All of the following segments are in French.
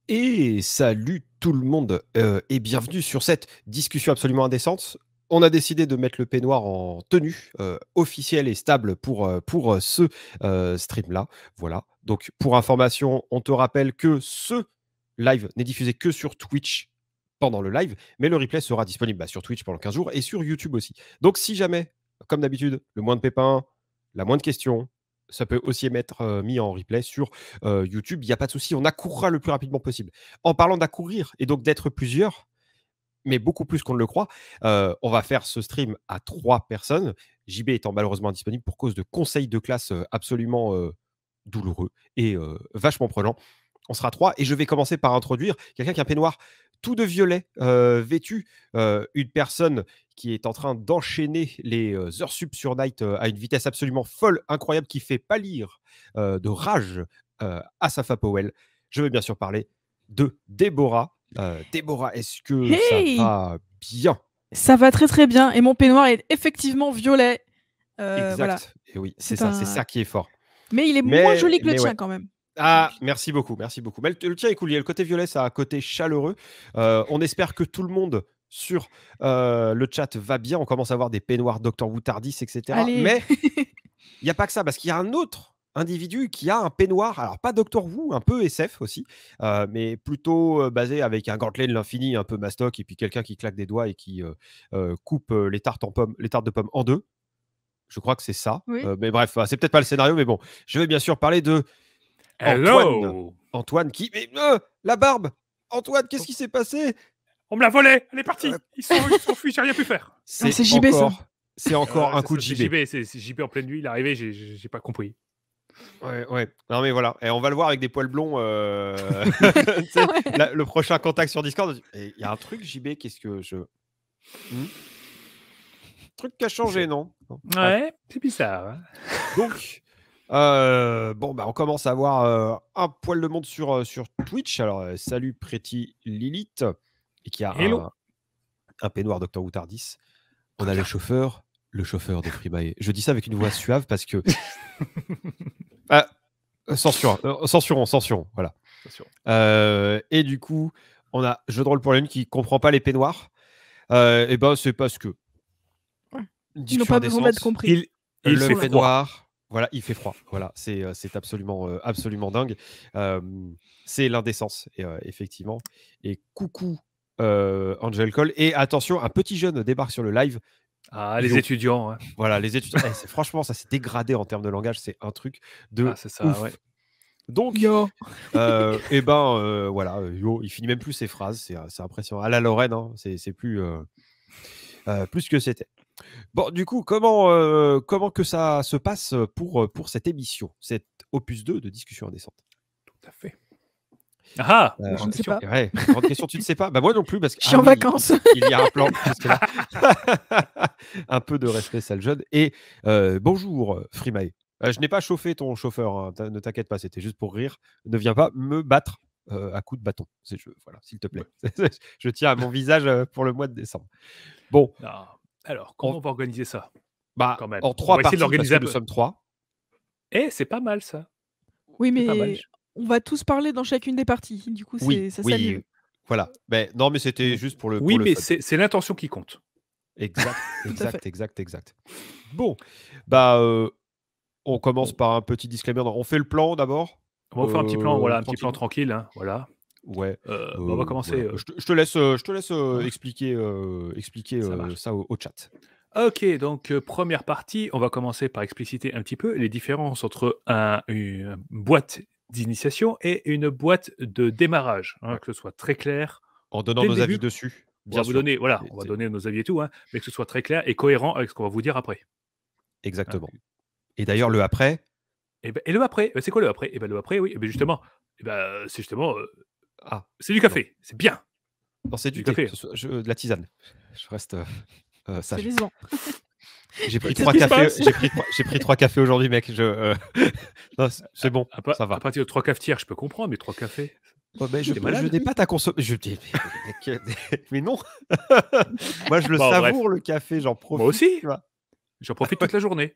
Et salut tout le monde et bienvenue sur cette discussion absolument indécente. On a décidé de mettre le peignoir en tenue officielle et stable pour ce stream-là. Voilà. Donc pour information, on te rappelle que ce live n'est diffusé que sur Twitch pendant le live, mais le replay sera disponible sur Twitch pendant 15 jours et sur YouTube aussi. Donc si jamais, comme d'habitude, le moins de pépins, la moindre question, ça peut aussi être mis en replay sur YouTube, il n'y a pas de souci, on accourra le plus rapidement possible. En parlant d'accourir et donc d'être plusieurs, mais beaucoup plus qu'on ne le croit, on va faire ce stream à 3 personnes. JB étant malheureusement indisponible pour cause de conseils de classe absolument douloureux et vachement prenants. On sera 3 et je vais commencer par introduire quelqu'un qui a un peignoir tout de violet vêtu, une personne qui est en train d'enchaîner les heures sup sur Night à une vitesse absolument folle, incroyable, qui fait pâlir de rage Asafa Powell. Je veux bien sûr parler de Déborah. Déborah, est-ce que ça Hey! va bien? Ça va très très bien et mon peignoir est effectivement violet. Exact. Voilà. Et oui, c'est C'est ça qui est fort. Mais il est moins joli que le tien Ouais. quand même. Ah, merci beaucoup, merci beaucoup. Mais le tien est cool. Il y a le côté violet, ça a un côté chaleureux. On espère que tout le monde sur le chat va bien. On commence à avoir des peignoirs Dr. Woutardis, etc. Allez. Mais il n'y a pas que ça, parce qu'il y a un autre individu qui a un peignoir, alors pas Dr. Who, un peu SF aussi, mais plutôt basé avec un gantelet de l'infini, un peu mastoc, et puis quelqu'un qui claque des doigts et qui coupe les tartes de pommes en deux. Je crois que c'est ça. Oui. Mais bref, c'est peut-être pas le scénario, mais bon. Je vais bien sûr parler de Hello! Antoine qui... Mais la barbe! Antoine, qu'est-ce qui s'est passé? On me l'a volé! Elle est partie! Ils sont fuis, j'ai rien pu faire! C'est JB, ça. C'est encore un coup de C'est JB. JB, c'est JB en pleine nuit, il est arrivé, j'ai pas compris. Ouais. Non, mais voilà. Et on va le voir avec des poils blonds. Ouais. Le prochain contact sur Discord. Il y a un truc, JB, qu'est-ce que je. Truc qui a changé, non? Ouais, c'est bizarre. Hein. Donc, on commence à avoir un poil de monde sur Twitch. Alors, salut Pretty Lilith, et qui a un peignoir Dr. Woutardis. On a le chauffeur de Freebuy. Je dis ça avec une voix suave parce que. Censurons. Voilà. Et du coup, on a Jeu de rôle pour la lune qui comprend pas les peignoirs. Et ben, c'est parce que. Ils n'ont pas besoin d'être compris. Il fait peignoir. Voilà, il fait froid. Voilà, c'est absolument dingue. C'est l'indécence, effectivement. Et coucou Angel Cole. Et attention, un petit jeune débarque sur le live. Ah, les étudiants. Hein. Voilà, les étudiants. Franchement, ça s'est dégradé en termes de langage. C'est un truc de c'est ça, ouf. Ouais. Donc, voilà, il finit même plus ses phrases. C'est impressionnant. À la Lorraine, hein, c'est plus que c'était. Bon, du coup, comment que ça se passe pour cette émission, cet opus 2 de discussion indécente? Tout à fait. Ah, je ne sais pas. Ouais, grande question, tu ne sais pas? Bah moi non plus, parce que je suis en vacances. Il y a un plan jusque-là. Un peu de respect, sale jeune. Et bonjour, Freemae. Je n'ai pas chauffé ton chauffeur, hein, ne t'inquiète pas, c'était juste pour rire. Ne viens pas me battre à coups de bâton. Voilà, s'il te plaît. Ouais. Je tiens à mon visage pour le mois de décembre. Bon. Non. Alors, comment on va organiser ça? Quand même. En 3 parties, parce que nous sommes 3. C'est pas mal, ça. Oui, mais on va tous parler dans chacune des parties. Du coup, ça s'annule. Voilà. Non, mais c'était juste pour le Oui, pour mais le c'est l'intention qui compte. Exact. Bon, on commence par un petit disclaimer. On fait le plan d'abord. On va faire un petit plan, un petit plan tranquille, hein, voilà. Ouais. On va commencer. Voilà. Je te laisse expliquer ça au chat. Ok, donc première partie, on va commencer par expliciter un petit peu les différences entre une boîte d'initiation et une boîte de démarrage, que ce soit très clair. En donnant nos avis dessus. On va donner nos avis et tout, mais que ce soit très clair et cohérent avec ce qu'on va vous dire après. Exactement. Et d'ailleurs, le après. Et le après, c'est quoi le après? Le après, oui, justement, c'est justement. C'est du café, c'est bien. Non, c'est du café. De la tisane. Je reste sage. C'est les ans. J'ai pris 3 cafés. J'ai pris 3 cafés aujourd'hui, mec. Non, c'est bon, ça va. À partir de 3 cafetières, je peux comprendre, mais 3 cafés. Je n'ai pas ta consommation. Je dis, mais non. Moi, je le savoure, le café. J'en profite. Moi aussi. J'en profite toute la journée.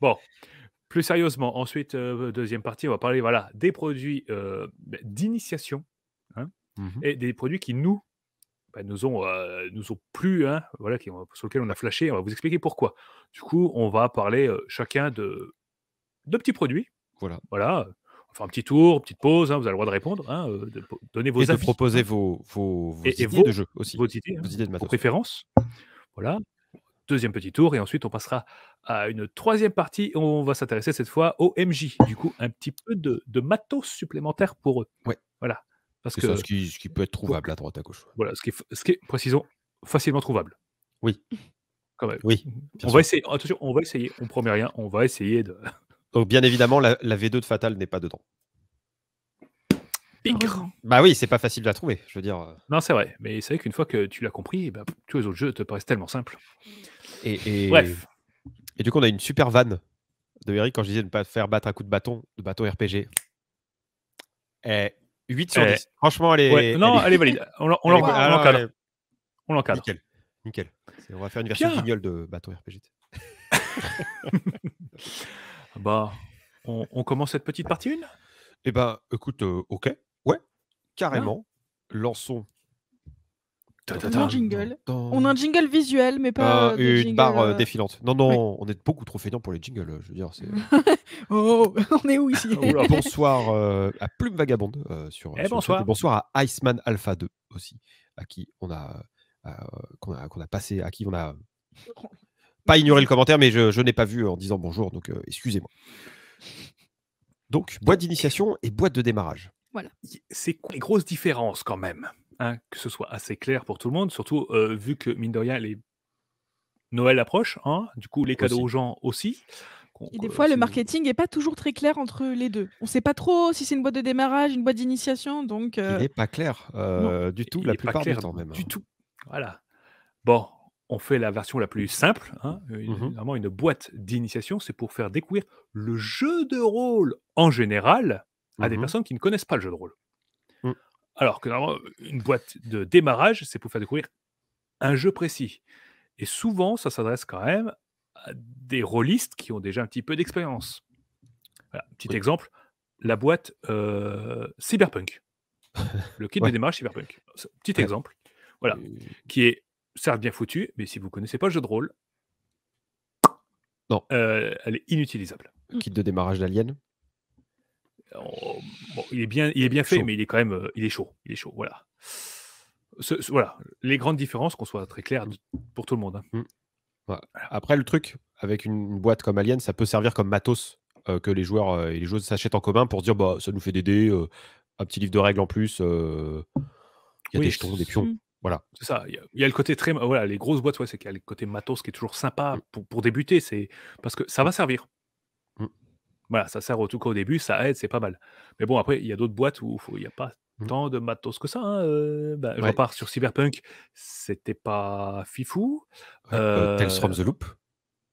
Bon, Plus sérieusement, ensuite, deuxième partie, on va parler des produits d'initiation, hein, et des produits qui nous ont plu, hein, sur lesquels on a flashé. On va vous expliquer pourquoi. Du coup, on va parler chacun de petits produits. Voilà. On va faire un petit tour, petite pause. Vous avez le droit de répondre, donner vos avis. Et de proposer vos idées de jeu aussi. Vos idées de matos. vos préférences. Voilà. Deuxième petit tour, et ensuite on passera à une troisième partie. On va s'intéresser cette fois au MJ. Du coup, un petit peu de matos supplémentaire pour eux. Ouais. Voilà. Parce C'est que ça, ce qui peut être trouvable à droite, à gauche. voilà, ce qui est, précisons, facilement trouvable. Oui. Quand même. Oui. On va essayer. Attention, on va essayer. On promet rien. On va essayer de. Donc, bien évidemment, la V2 de Fatal n'est pas dedans. Bah oui, c'est pas facile de la trouver, je veux dire. Non, c'est vrai. Mais c'est vrai qu'une fois que tu l'as compris, tous les autres jeux te paraissent tellement simples. Bref. Et du coup, on a une super vanne de Eric quand je disais de ne pas faire battre un coup de bâton RPG. 8 sur 10. Franchement, elle est. Non, elle est valide. On l'encadre. On l'encadre. Nickel. On va faire une version guignol de bâton RPG. On commence cette petite partie 1 ? Eh ben, écoute, ok. Ouais, carrément. Lançons. On jingle. On a un jingle visuel, mais pas une jingle, barre défilante. Non, on est beaucoup trop feignants pour les jingles. Je veux dire, c'est. Oh, on est où ici? Bonsoir à Plume Vagabonde sur bonsoir. Et bonsoir à Iceman Alpha 2 aussi, à qui on a qu'on a passé, à qui on a pas ignoré le commentaire, mais je n'ai pas vu en disant bonjour, donc excusez-moi. Donc, boîte d'initiation et boîte de démarrage. Voilà. C'est quoi les grosses différences quand même, hein, que ce soit assez clair pour tout le monde, surtout vu que, mine de rien, Noël approche, hein, du coup, les cadeaux aux gens aussi. Et des fois, le marketing n'est pas toujours très clair entre les deux. On ne sait pas trop si c'est une boîte de démarrage, une boîte d'initiation, donc... Il n'est pas clair du tout, la plupart du temps même. Du tout. Voilà. Bon, on fait la version la plus simple. Vraiment, une boîte d'initiation, c'est pour faire découvrir le jeu de rôle en général à des personnes qui ne connaissent pas le jeu de rôle. Alors que normalement, une boîte de démarrage, c'est pour faire découvrir un jeu précis. Et souvent, ça s'adresse quand même à des rôlistes qui ont déjà un petit peu d'expérience. Voilà, petit exemple, la boîte Cyberpunk. Le kit de démarrage Cyberpunk. Petit exemple. Voilà. Qui est certes bien foutu, mais si vous ne connaissez pas le jeu de rôle, non. Elle est inutilisable. Le kit de démarrage d'Alien. Il est bien fait, mais il est quand même il est chaud. Voilà. Voilà. Les grandes différences, qu'on soit très clair pour tout le monde. Hein. Voilà. Après, le truc, avec une boîte comme Alien, ça peut servir comme matos que les joueurs et les joueuses s'achètent en commun pour dire ça nous fait des dés, un petit livre de règles en plus, il y a des jetons, des pions. Voilà. C'est ça. Il y a le côté très. Voilà, les grosses boîtes, c'est qu'il y a le côté matos qui est toujours sympa pour débuter. C'est parce que ça va servir. Voilà, ça sert tout cas au début, ça aide, c'est pas mal. Mais bon, après, il y a d'autres boîtes où il n'y a pas tant de matos que ça. Hein. Je repars sur Cyberpunk, c'était pas fifou. Tales from the Loop,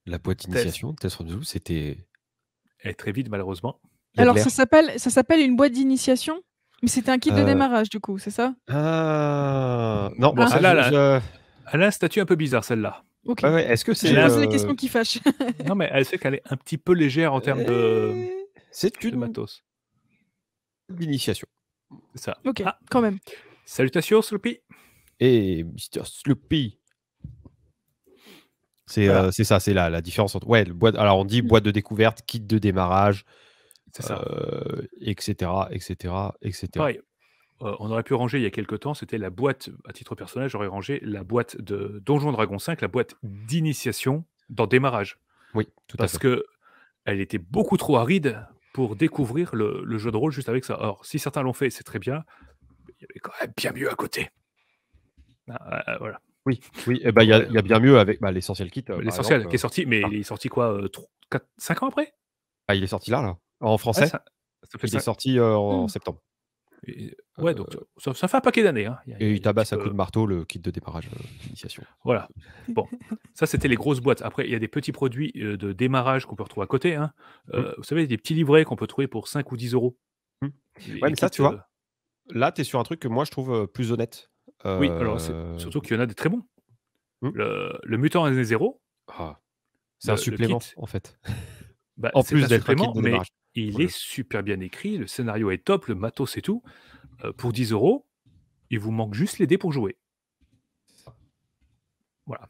la boîte d'initiation, Tales from the Loop, c'était. Elle est très vide, malheureusement. Alors, ça s'appelle une boîte d'initiation, mais c'était un kit de démarrage, du coup, c'est ça? Non, bon, celle-là, elle a un statut un peu bizarre, celle-là. Ok. Est-ce que c'est. Je pose les questions qui fâchent. Non, mais elle sait qu'elle est un petit peu légère en termes de matos. D'initiation. C'est ça. Ok, quand même. Salutations, Sloopy. Et Mr. Sloopy. C'est ça, c'est la différence entre. Ouais, alors on dit boîte de découverte, kit de démarrage, c'est ça. etc. Pareil. On aurait pu ranger il y a quelques temps, c'était la boîte, à titre personnel, j'aurais rangé la boîte de Donjon Dragon 5, la boîte d'initiation dans démarrage. Oui, tout à fait. Parce qu'elle était beaucoup trop aride pour découvrir le jeu de rôle juste avec ça. Alors, si certains l'ont fait, c'est très bien, mais il y avait quand même bien mieux à côté. Voilà. Oui, il y a bien mieux avec l'essentiel kit. L'essentiel qui est sorti, mais il est sorti quoi 5 ans après? Il est sorti là, en français. Ça fait il est sorti en septembre. Ouais, donc ça fait un paquet d'années. Hein. Et il tabasse à coup de marteau le kit de démarrage d'initiation. Voilà. Bon, ça c'était les grosses boîtes. Après, il y a des petits produits de démarrage qu'on peut retrouver à côté. Hein. Vous savez, des petits livrets qu'on peut trouver pour 5 ou 10 euros. Ouais, mais ça, tu vois, là, tu es sur un truc que moi je trouve plus honnête. Oui, alors surtout qu'il y en a des très bons. Le Mutant Année 0. C'est un supplément, en fait. Bah, En c'est plus un d'être un kit supplément, de mais démarrage il pour le est jeu. super bien écrit, le scénario est top, le matos et tout. Pour 10 €, il vous manque juste les dés pour jouer. Voilà.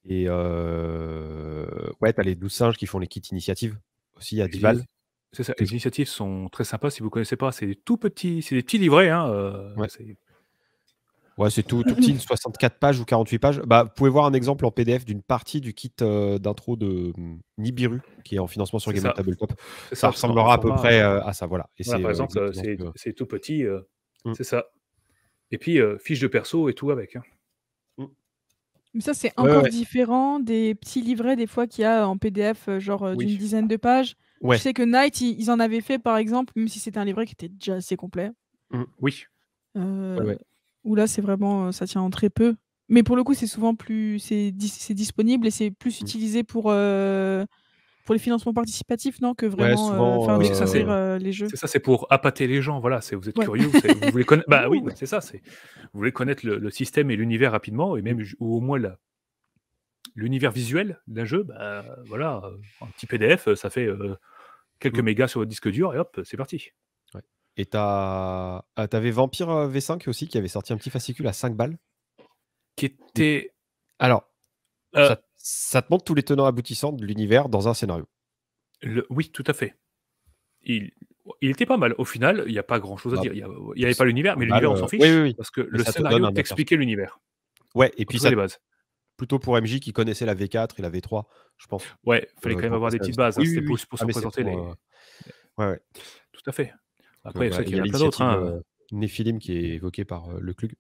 Et ouais, tu as les 12 singes qui font les kits initiatives aussi à 10 balles. C'est ça, Que les initiatives sont très sympas. Si vous connaissez pas, c'est des tout petits, c'est des petits livrets, hein, Ouais. c'est Ouais, c'est tout petit, une 64 pages ou 48 pages. Bah, vous pouvez voir un exemple en PDF d'une partie du kit, d'intro de, Nibiru, qui est en financement sur c'est Game on ça, Tabletop. c'est Ça ça, parce qu'en ressemblera à peu format, près, à ça, voilà. Et voilà, c'est, par exemple, exactement ce que c'est tout petit, mmh, c'est ça. Et puis, fiche de perso et tout avec, hein. mmh. Mais ça, c'est Ouais, encore ouais. différent des petits livrets, des fois, qu'il y a en PDF, genre, d'une Oui. dizaine de pages. Je Ouais. sais que Night, ils en avaient fait, par exemple, même si c'était un livret qui était déjà assez complet. Mmh. Oui. Ouais, Heu, ouais. où là, c'est vraiment, ça tient en très peu. Mais pour le coup, c'est souvent plus c'est disponible et c'est plus Mmh. utilisé pour les financements participatifs, non? Que Ouais, vraiment, souvent, faire Oui, c'est ça, découvrir, les jeux. c'est ça, c'est pour appâter les gens, voilà, c'est vous êtes Ouais. curieux, vous voulez connaître, bah, oui, Ouh! c'est ça, c'est vous voulez connaître le système et l'univers rapidement et mmh, même ou au moins la l'univers visuel d'un jeu, bah, voilà, un petit PDF, ça fait, quelques mmh, mégas sur votre disque dur et hop, c'est parti. ouais. Et tu avais Vampire, V5 aussi qui avait sorti un petit fascicule à 5 balles. Qui Mmh. était, Alors, heu, ça te montre tous les tenants aboutissants de l'univers dans un scénario. oui, tout à fait. Il il était pas mal. Au final, il y a pas grand chose à Bah, dire. Il y pour avait pas l'univers, 5 mais balles, l'univers, on s'en oui, oui, fiche oui, parce que mais le ça te donne scénario un aperçu. t'expliquait l'univers. Ouais, et En puis tout cas ça les bases. plutôt pour MJ qui connaissait la V4 et la V3, je pense, Ouais, fallait quand même pour avoir des passer à la petites V5. bases, hein, Oui, c'était oui, pour oui. pour Ah se mais c'est représenter pour, les ouais, ouais. tout à fait. Donc, Après, c'est voilà, vrai il qu'il y y a en a plein d'autres, l'initiative, hein. Nephilim qui est évoquée par, le Clug.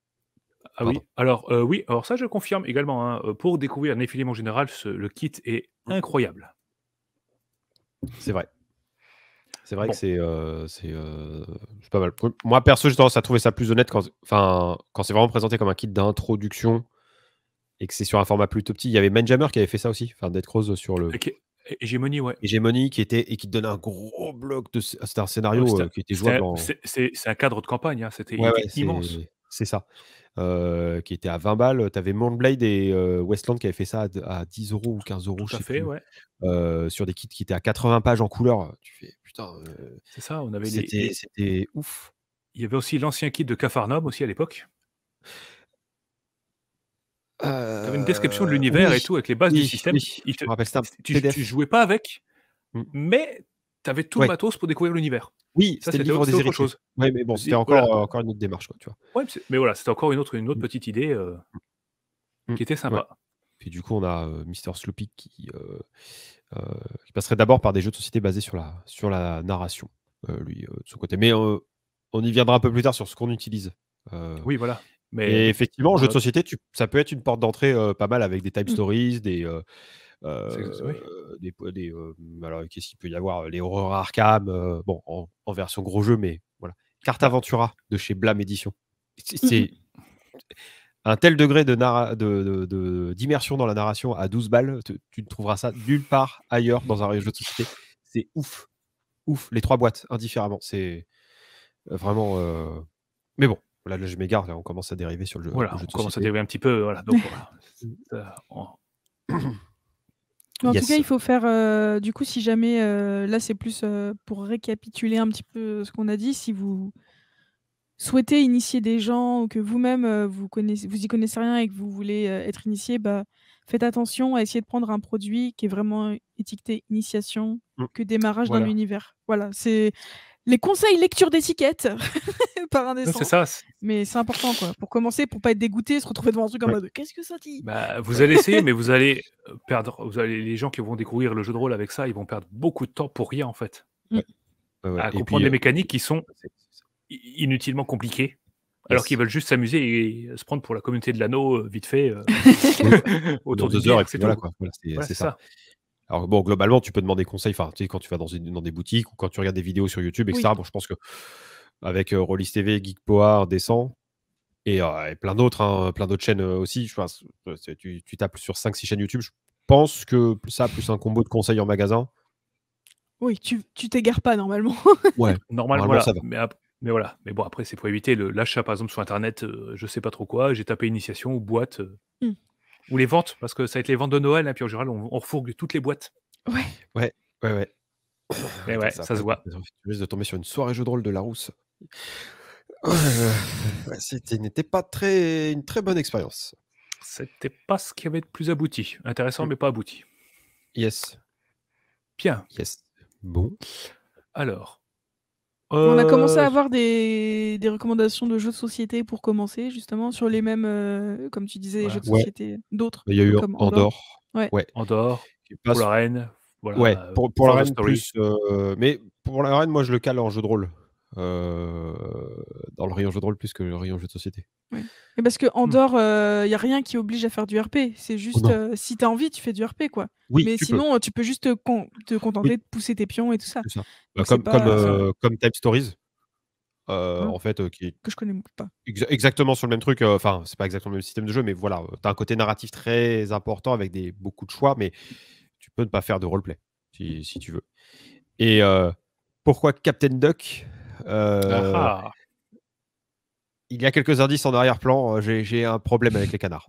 Ah Pardon. oui, alors, oui, alors ça je confirme également, hein, pour découvrir Nephilim en général, le kit est Mmh. incroyable. C'est vrai. C'est vrai que Bon, c'est pas mal. Moi perso, j'ai tendance à trouver ça plus honnête quand c'est vraiment présenté comme un kit d'introduction et que c'est sur un format plutôt petit. Il y avait Mindjammer qui avait fait ça aussi, enfin Dead Crows sur le OK, Hégémonie, ouais. Hegemony qui te donnait un gros bloc de c'était un Ouais, scénario, qui était jouable en c'est un cadre de campagne, hein, il ouais, ouais, était immense. c'est ça. Qui était à 20 balles. Tu avais Moonblade et Westland qui avaient fait ça à 10 € ou 15 €, Tout je à sais fait, plus, ouais. sur des kits qui étaient à 80 pages en couleur. Tu fais: «Putain, C'est ça, on avait c'était ouf». il y avait aussi l'ancien kit de Capharnaüm aussi à l'époque. Tu avais une description de l'univers et Oui, tout avec les bases du oui, système. oui, je me rappelle, c'était un Tu PDF. jouais pas avec, Mmh. mais tu avais tout le Ouais, matos pour découvrir l'univers. oui, Ça, c'était le livre c'était des autre héritiers. chose. Ouais, mais bon, c'était Voilà, encore une autre démarche, quoi, tu vois? ouais, mais voilà, c'était encore une autre Mmh. petite idée, Mmh. qui était Ouais. sympa. Puis du coup, on a, Mister Sloopy heu, qui passerait d'abord par des jeux de société basés sur la narration, lui, de son côté. Mais, on y viendra un peu plus tard sur ce qu'on utilise. Heu Oui, voilà, mais et effectivement, en dans jeu de notre société, ça peut être une porte d'entrée, pas mal avec des Time Mmh. Stories, oui, alors qu'est-ce qu'il peut y avoir? Les Horreurs Arkham, bon, en version gros jeu, mais voilà. Carte bah, Aventura de chez Blam Éditions. Mmh mh. C'est un tel degré d'immersion dans la narration à 12 balles, tu ne trouveras ça nulle part ailleurs dans un jeu de société. C'est ouf, ouf, les 3 boîtes indifféremment, c'est, vraiment, mais bon, là je m'égare, là on commence à dériver sur le voilà, jeu on de commence à société. dériver un petit peu, voilà, donc voilà. Mmh. On Mais en tout cas, Yes. il faut faire, du coup, si jamais, là, c'est plus, pour récapituler un petit peu ce qu'on a dit. Si vous souhaitez initier des gens ou que vous-même, vous y connaissez rien et que vous voulez, être initié, bah, faites attention à essayer de prendre un produit qui est vraiment étiqueté initiation Mmh. que démarrage dans voilà. l'univers. Voilà, c'est les conseils lecture d'étiquette par C'est indécent, ça, mais c'est important, quoi, pour commencer, pour pas être dégoûté, se retrouver devant un truc en Ouais. mode: «Qu'est-ce que ça dit?» bah, vous allez essayer, mais vous allez, perdre, les gens qui vont découvrir le jeu de rôle avec ça, ils vont perdre beaucoup de temps pour rien, en fait, Mmh. Ouais, ouais, ouais à et comprendre puis, des mécaniques qui sont c'est ça. inutilement compliquées. Alors qu'ils Yes. veulent juste s'amuser et se prendre pour la communauté de l'anneau, vite fait, Oui, autour pendant d'une 2 heures et bière, puis c'est voilà tout. quoi. Voilà, Voilà, c'est c'est ça. ça. Alors bon, globalement, tu peux demander conseil, enfin, tu sais, quand tu vas dans des boutiques ou quand tu regardes des vidéos sur YouTube et Oui. cetera. Bon, je pense qu'avec, Rollis TV, Geek Power, Descend et plein d'autres, hein, plein d'autres chaînes, aussi, je pense, tu tapes sur 5-6 chaînes YouTube, je pense que ça, plus un combo de conseils en magasin, Oui, tu t'égares pas normalement. ouais, Normal, normalement voilà, ça va. mais voilà, mais bon, après, c'est pour éviter l'achat, par exemple, sur internet, je sais pas trop quoi, j'ai tapé initiation ou boîte, Mmh. ou les ventes, parce que ça va être les ventes de Noël, hein, puis en général, on refourgue toutes les boîtes. Ouais. Ouais, ouais, ouais. Et ouais, ça se voit. Tu risques de tomber sur une soirée jeu de rôle de Larousse. N'était pas une très bonne expérience. C'était pas ce qui avait de plus abouti. Intéressant, mais pas abouti. Yes. Bien. Yes. Bon. Alors. On a commencé à avoir des recommandations de jeux de société pour commencer, justement, sur les mêmes, comme tu disais, jeux de société d'autres. Il y a eu comme Andorre. Ouais. Andorre, pour la reine. Voilà, ouais, pour la reine plus. Mais pour la reine, moi, je le cale en jeu de rôle. Dans le rayon jeu de rôle plus que le rayon jeu de société. Ouais. Et parce que Andorre, il n'y a rien qui oblige à faire du RP. C'est juste, si tu as envie, tu fais du RP, quoi. Oui, mais sinon, tu peux juste te contenter de pousser tes pions et tout ça. C'est ça. Comme Type Stories. En fait, que je connais pas. Exactement sur le même truc. Enfin, c'est pas exactement le même système de jeu, mais voilà, tu as un côté narratif très important avec beaucoup de choix, mais tu peux ne pas faire de roleplay si tu veux. Et pourquoi Captain Duck Il y a quelques indices en arrière-plan. J'ai un problème avec les canards.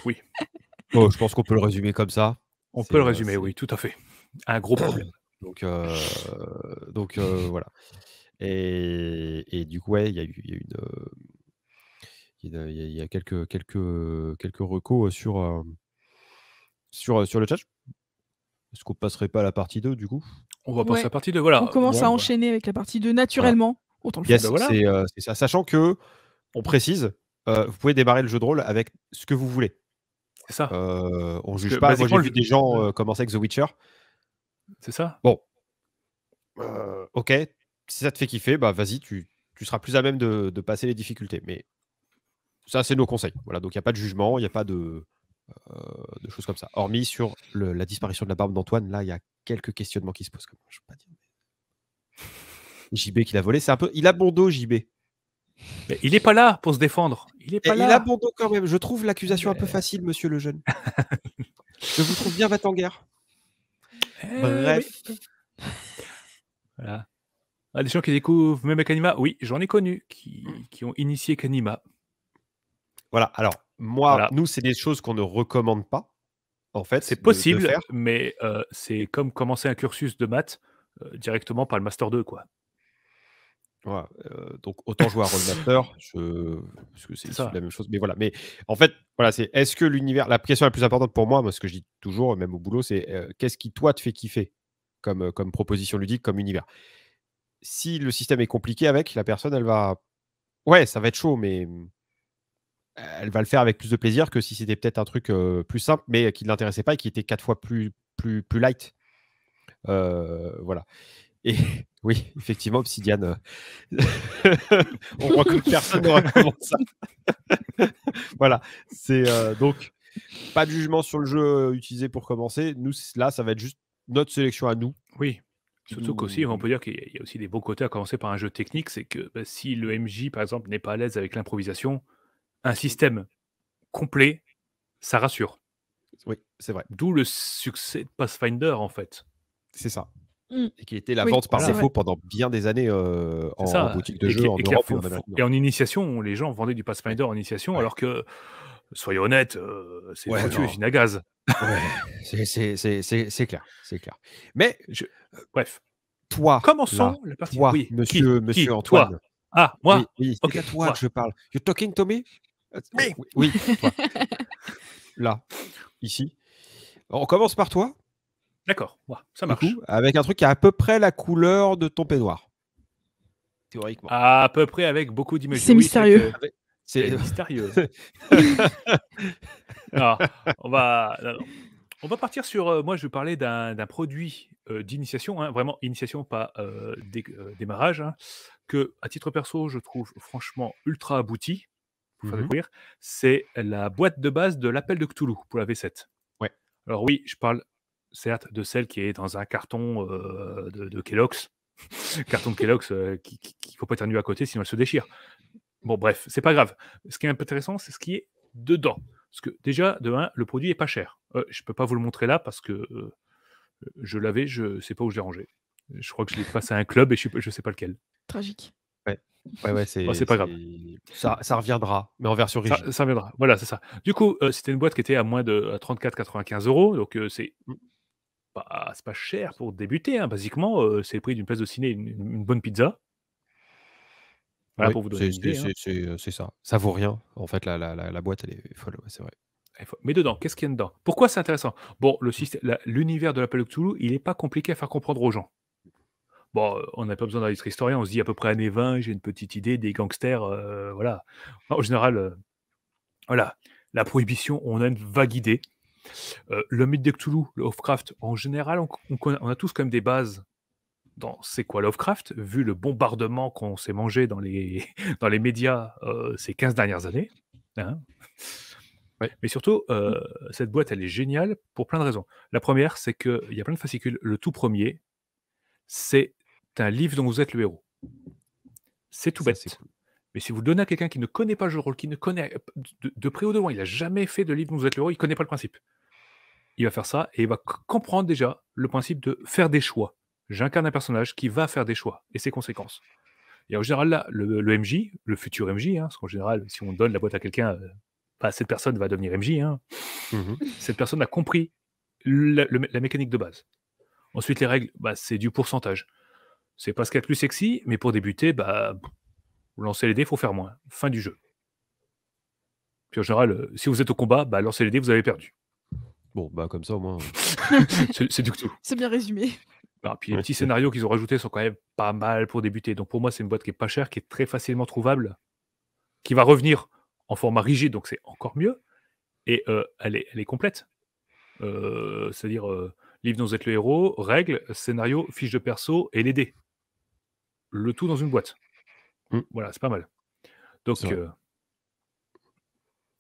Oui. Je pense qu'on peut le résumer comme ça. On peut le résumer, oui, tout à fait. Un gros problème. Donc voilà. Et du coup, ouais, il y a eu il y a quelques recos sur le chat. Est-ce qu'on passerait pas à la partie 2 du coup? On va passer à la partie 2, voilà. On commence à enchaîner avec la partie 2 naturellement. Autant le faire. Voilà. C'est ça. Sachant que, on précise, vous pouvez démarrer le jeu de rôle avec ce que vous voulez. C'est ça. On juge pas. Moi, j'ai vu des gens commencer avec The Witcher. C'est ça. Bon. Ok. Si ça te fait kiffer, bah vas-y, tu seras plus à même de passer les difficultés. Mais ça, c'est nos conseils. Voilà, donc il n'y a pas de jugement, il n'y a pas de choses comme ça. Hormis sur la disparition de la barbe d'Antoine, là, il y a quelques questionnements qui se posent. Je peux pas dire. JB qui l'a volé, c'est un peu. Il a bon dos, JB. Mais il n'est pas là pour se défendre. Il a bon dos quand même. Je trouve l'accusation un peu facile, monsieur le jeune. Je vous trouve bien va en guerre. Bref. Oui. Voilà. Des gens qui découvrent même Kanima, oui, j'en ai connu qui ont initié Kanima. Voilà, alors nous, c'est des choses qu'on ne recommande pas, en fait. C'est possible, mais c'est comme commencer un cursus de maths directement par le Master 2, quoi. Voilà, donc autant jouer à Rollmaster, parce que c'est la même chose. Mais voilà, mais en fait, voilà, c'est est-ce que l'univers, la question la plus importante pour moi, ce que je dis toujours, même au boulot, c'est qu'est-ce qui, toi, te fait kiffer comme proposition ludique, comme univers. Si le système est compliqué avec, la personne, elle va... Ouais, ça va être chaud, mais elle va le faire avec plus de plaisir que si c'était peut-être un truc plus simple, mais qui ne l'intéressait pas et qui était 4 fois plus light. Voilà. Et oui, effectivement, Obsidian, on voit que personne ne recommande ça. Voilà. C'est donc pas de jugement sur le jeu utilisé pour commencer. Nous, là, ça va être juste notre sélection à nous. Oui. Surtout qu'aussi, on peut dire qu'il y a aussi des beaux côtés à commencer par un jeu technique, c'est que si le MJ, par exemple, n'est pas à l'aise avec l'improvisation, un système complet, ça rassure. Oui, c'est vrai. D'où le succès de Pathfinder, en fait. C'est ça. Et qui était la vente par défaut pendant bien des années en boutique de jeux en Europe. Et en initiation, les gens vendaient du Pathfinder en initiation, alors que, soyons honnêtes, c'est une voiture usine à gaz. C'est clair. Mais, bref. Toi, commençons la partie. Toi, oui. monsieur Antoine. Toi. Ah, moi. Oui, c'est à toi que je parle. You talking to me? Oui, toi. Là, ici. On commence par toi. D'accord, ça marche. Du coup, avec un truc qui a à peu près la couleur de ton peignoir. Théoriquement. À peu près avec beaucoup d'images. C'est mystérieux. C'est mystérieux. Alors, on va partir sur... moi, je vais parler d'un produit d'initiation, vraiment initiation, pas démarrage, que, à titre perso, je trouve franchement ultra abouti pour faire découvrir. C'est la boîte de base de l'Appel de Cthulhu pour la V7. Ouais. Alors oui, je parle certes de celle qui est dans un carton de Kellogg's. Carton de Kellogg's qu'il ne faut pas éternuer à côté, sinon elle se déchire. Bon, bref, c'est pas grave. Ce qui est un peu intéressant, c'est ce qui est dedans. Parce que déjà, de 1, le produit est pas cher. Je peux pas vous le montrer là parce que je l'avais, je sais pas où je l'ai rangé. Je crois que je l'ai passé à un club et je sais pas lequel. Tragique. Ouais, c'est pas grave. Ça reviendra, mais en version rigide. Ça reviendra, voilà, c'est ça. Du coup, c'était une boîte qui était à moins de 34,95 €, donc c'est c'est pas cher pour débuter, hein. Basiquement, c'est le prix d'une place de ciné, une bonne pizza. Voilà, Oui, pour vous donner une idée, hein. c'est ça. Ça vaut rien. En fait, la boîte, elle est folle, ouais, c'est vrai. Mais dedans, qu'est-ce qu'il y a dedans? Pourquoi c'est intéressant? Bon, l'univers de l'Appel de Cthulhu, il est pas compliqué à faire comprendre aux gens. Bon, on n'a pas besoin d'être historien, on se dit à peu près années 20, j'ai une petite idée, des gangsters, voilà. En général, voilà, la prohibition, on a une vague idée. Le mythe de Cthulhu, Lovecraft, en général, on a tous quand même des bases dans c'est quoi Lovecraft, vu le bombardement qu'on s'est mangé dans les, dans les médias ces 15 dernières années. Hein. Ouais. Mais surtout, cette boîte, elle est géniale pour plein de raisons. La première, c'est qu'il y a plein de fascicules. Le tout premier, c'est un livre dont vous êtes le héros. C'est tout Ça, bête. c'est cool. Mais si vous le donnez à quelqu'un qui ne connaît pas le jeu de rôle, qui ne connaît de près ou de loin, il n'a jamais fait de livre dont vous êtes le héros, il ne connaît pas le principe. Il va faire ça et il va comprendre déjà le principe de faire des choix. J'incarne un personnage qui va faire des choix et ses conséquences. Et en général, là, le MJ, le futur MJ, hein, parce qu'en général, si on donne la boîte à quelqu'un, cette personne va devenir MJ. Hein. Cette personne a compris la mécanique de base. Ensuite, les règles, c'est du pourcentage. C'est pas ce qu'il y a de plus sexy, mais pour débuter, vous lancez les dés, il faut faire moins. Fin du jeu. Puis en général, si vous êtes au combat, lancez les dés, vous avez perdu. Bon, comme ça, au moins. C'est du tout. C'est bien résumé. Puis les petits scénarios qu'ils ont rajoutés sont quand même pas mal pour débuter. Donc pour moi, c'est une boîte qui est pas chère, qui est très facilement trouvable, qui va revenir en format rigide, donc c'est encore mieux. Et elle est complète. C'est-à-dire livre dont vous êtes le héros, règles, scénario, fiche de perso et les dés. Le tout dans une boîte. Voilà, c'est pas mal. Donc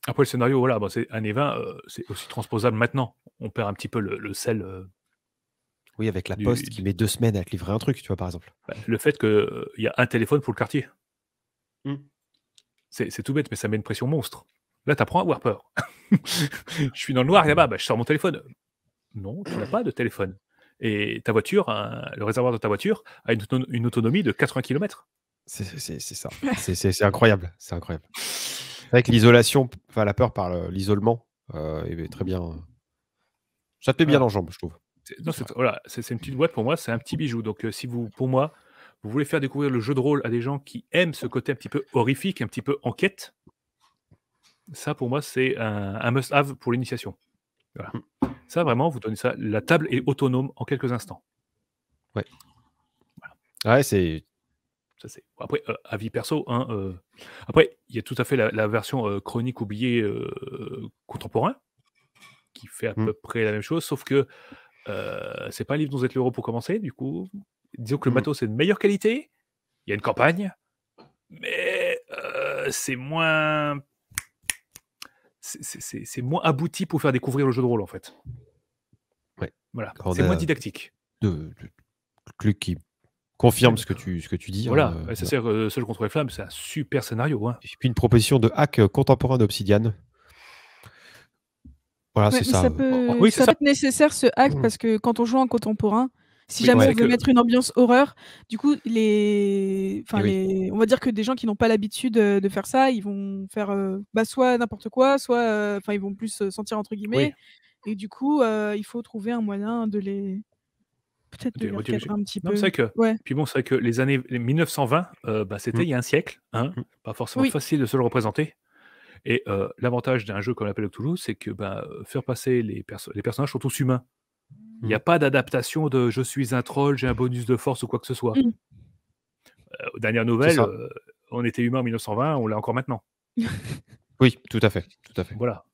après le scénario, voilà, c'est années 20, c'est aussi transposable maintenant. On perd un petit peu le sel. Oui, avec la poste qui met 2 semaines à te livrer un truc, tu vois, par exemple. Le fait qu'il y a un téléphone pour le quartier. C'est tout bête, mais ça met une pression monstre. Là, t'apprends à avoir peur. Je suis dans le noir là-bas, je sors mon téléphone. Non, tu n'as pas de téléphone. Et ta voiture, le réservoir de ta voiture a une autonomie de 80 km. C'est ça. C'est incroyable. C'est incroyable. Avec l'isolation, enfin la peur par l'isolement, est très bien. Ça te met bien en jambe, je trouve. C'est une petite boîte pour moi, c'est un petit bijou. Donc si pour moi, vous voulez faire découvrir le jeu de rôle à des gens qui aiment ce côté un petit peu horrifique, un petit peu enquête, ça pour moi c'est un must-have pour l'initiation. Voilà. Ça vraiment, vous donnez ça, la table est autonome en quelques instants. Ouais. Voilà. Ouais, c'est... Après, avis perso, hein, après, il y a tout à fait la version chronique oubliée contemporain, qui fait à peu près la même chose, sauf que c'est pas un livre dont vous êtes l'héros pour commencer, du coup, disons que le matos est de meilleure qualité, il y a une campagne, mais c'est moins... C'est moins abouti pour faire découvrir le jeu de rôle, en fait. Ouais. Voilà, c'est moins didactique. Luc qui confirme ce que tu dis. Voilà, c'est Seul contre les flammes, c'est un super scénario. Hein. Et puis une proposition de hack contemporain d'Obsidian. Voilà, c'est ça. Ça peut être nécessaire ce hack parce que quand on joue en contemporain, si jamais on veut mettre une ambiance horreur, du coup, on va dire que des gens qui n'ont pas l'habitude de faire ça, ils vont faire soit n'importe quoi, soit ils vont plus se sentir entre guillemets. Et du coup, il faut trouver un moyen de les peut-être de les recadrer un petit peu. Puis bon, c'est vrai que les années 1920, c'était il y a un siècle, hein, pas forcément facile de se le représenter. Et l'avantage d'un jeu comme l'Appel de Cthulhu, c'est que faire passer les personnages sont tous humains. Il n'y a pas d'adaptation de je suis un troll, j'ai un bonus de force ou quoi que ce soit. Aux dernières nouvelles, on était humain en 1920, on l'est encore maintenant. Oui, tout à fait. Voilà,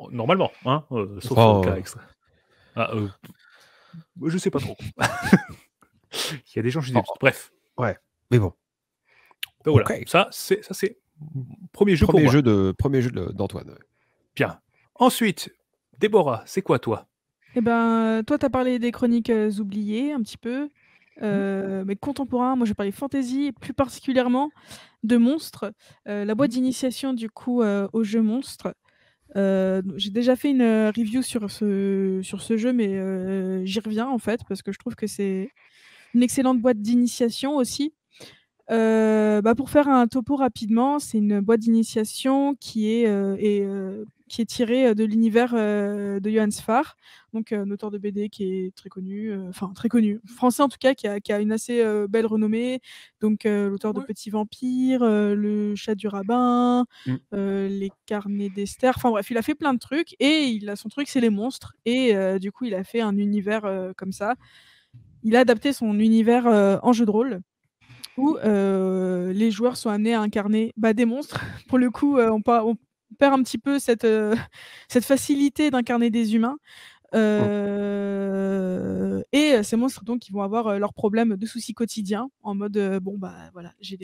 normalement, hein, sauf cas extra. Je sais pas trop. Il y a des gens, je dis, bref. Ouais, mais bon. Donc, voilà, ça c'est premier jeu pour moi. Premier jeu d'Antoine. Bien. Ensuite, Déborah, c'est quoi toi? Toi, tu as parlé des chroniques oubliées un petit peu, mais contemporain, moi je parlais fantasy, et plus particulièrement de monstres. La boîte d'initiation du coup au jeu monstre. J'ai déjà fait une review sur ce jeu, mais j'y reviens en fait parce que je trouve que c'est une excellente boîte d'initiation aussi. Pour faire un topo rapidement, c'est une boîte d'initiation qui qui est tiré de l'univers de Johann Sfar, donc un auteur de BD qui est très connu, français en tout cas, qui a une assez belle renommée. Donc l'auteur de Ouais. Petit Vampire, Le Chat du Rabbin, Les Carnets d'Esther. Enfin bref, il a fait plein de trucs et son truc, c'est les monstres. Et du coup, il a fait un univers comme ça. Il a adapté son univers en jeu de rôle où les joueurs sont amenés à incarner des monstres. Pour le coup, on perd un petit peu cette facilité d'incarner des humains. Et ces monstres, donc, ils vont avoir leurs problèmes de soucis quotidiens, en mode voilà, je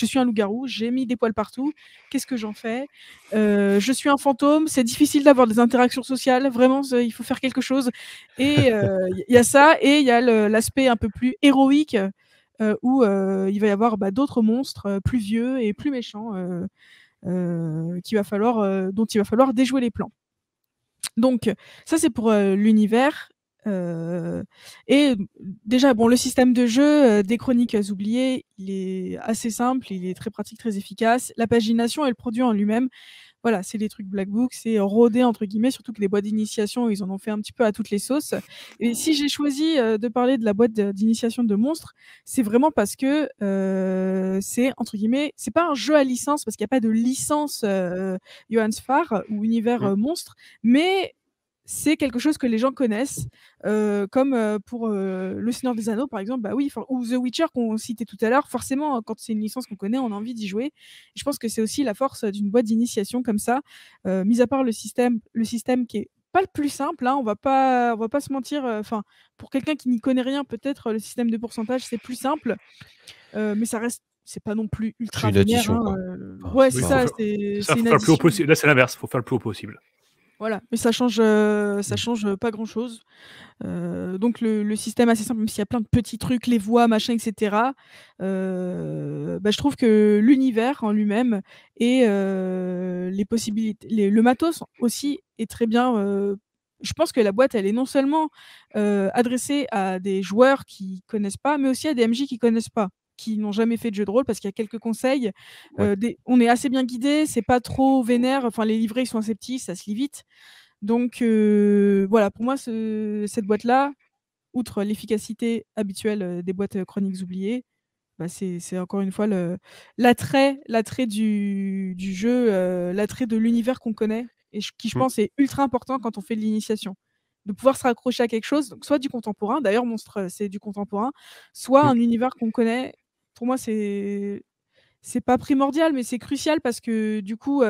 suis un loup-garou, j'ai mis des poils partout, qu'est-ce que j'en fais? Je suis un fantôme, c'est difficile d'avoir des interactions sociales, vraiment, il faut faire quelque chose. Et il y a ça, et il y a l'aspect un peu plus héroïque, où il va y avoir d'autres monstres plus vieux et plus méchants dont il va falloir déjouer les plans. Donc ça, c'est pour l'univers. Et déjà, le système de jeu des Chroniques oubliées, il est assez simple, il est très pratique, très efficace. La pagination et le produit en lui-même, voilà, c'est des trucs Black Book, c'est rodé entre guillemets, surtout que les boîtes d'initiation, ils en ont fait un petit peu à toutes les sauces. Et si j'ai choisi de parler de la boîte d'initiation de monstres, c'est vraiment parce que c'est entre guillemets, c'est pas un jeu à licence parce qu'il n'y a pas de licence Johann Sfar ou univers monstre, mais c'est quelque chose que les gens connaissent, comme pour Le Seigneur des Anneaux, par exemple, ou The Witcher qu'on citait tout à l'heure. Forcément, quand c'est une licence qu'on connaît, on a envie d'y jouer. Et je pense que c'est aussi la force d'une boîte d'initiation comme ça, mis à part le système qui est pas le plus simple, hein, on va pas se mentir. Pour quelqu'un qui n'y connaît rien, peut-être le système de pourcentage c'est plus simple, mais ça reste, c'est pas non plus ultra vénère. Ouais, c'est ça, c'est une addition. Là, c'est l'inverse, il faut faire le plus haut possible. Voilà, mais ça change pas grand-chose. Donc le système assez simple, même s'il y a plein de petits trucs, les voix, machin, etc. Je trouve que l'univers en lui-même et les possibilités, le matos aussi est très bien. Je pense que la boîte, elle est non seulement adressée à des joueurs qui connaissent pas, mais aussi à des MJ qui connaissent pas, qui n'ont jamais fait de jeu de rôle, parce qu'il y a quelques conseils. On est assez bien guidé, c'est pas trop vénère. Enfin, les livrets ils sont assez petits, ça se lit vite. Donc voilà, pour moi, cette boîte-là, outre l'efficacité habituelle des boîtes Chroniques oubliées, c'est encore une fois l'attrait du jeu, l'attrait de l'univers qu'on connaît, et qui, je pense, est ultra important quand on fait de l'initiation. De pouvoir se raccrocher à quelque chose, donc soit du contemporain, d'ailleurs Monstre, c'est du contemporain, soit un univers qu'on connaît. Pour moi, c'est pas primordial, mais c'est crucial, parce que du coup,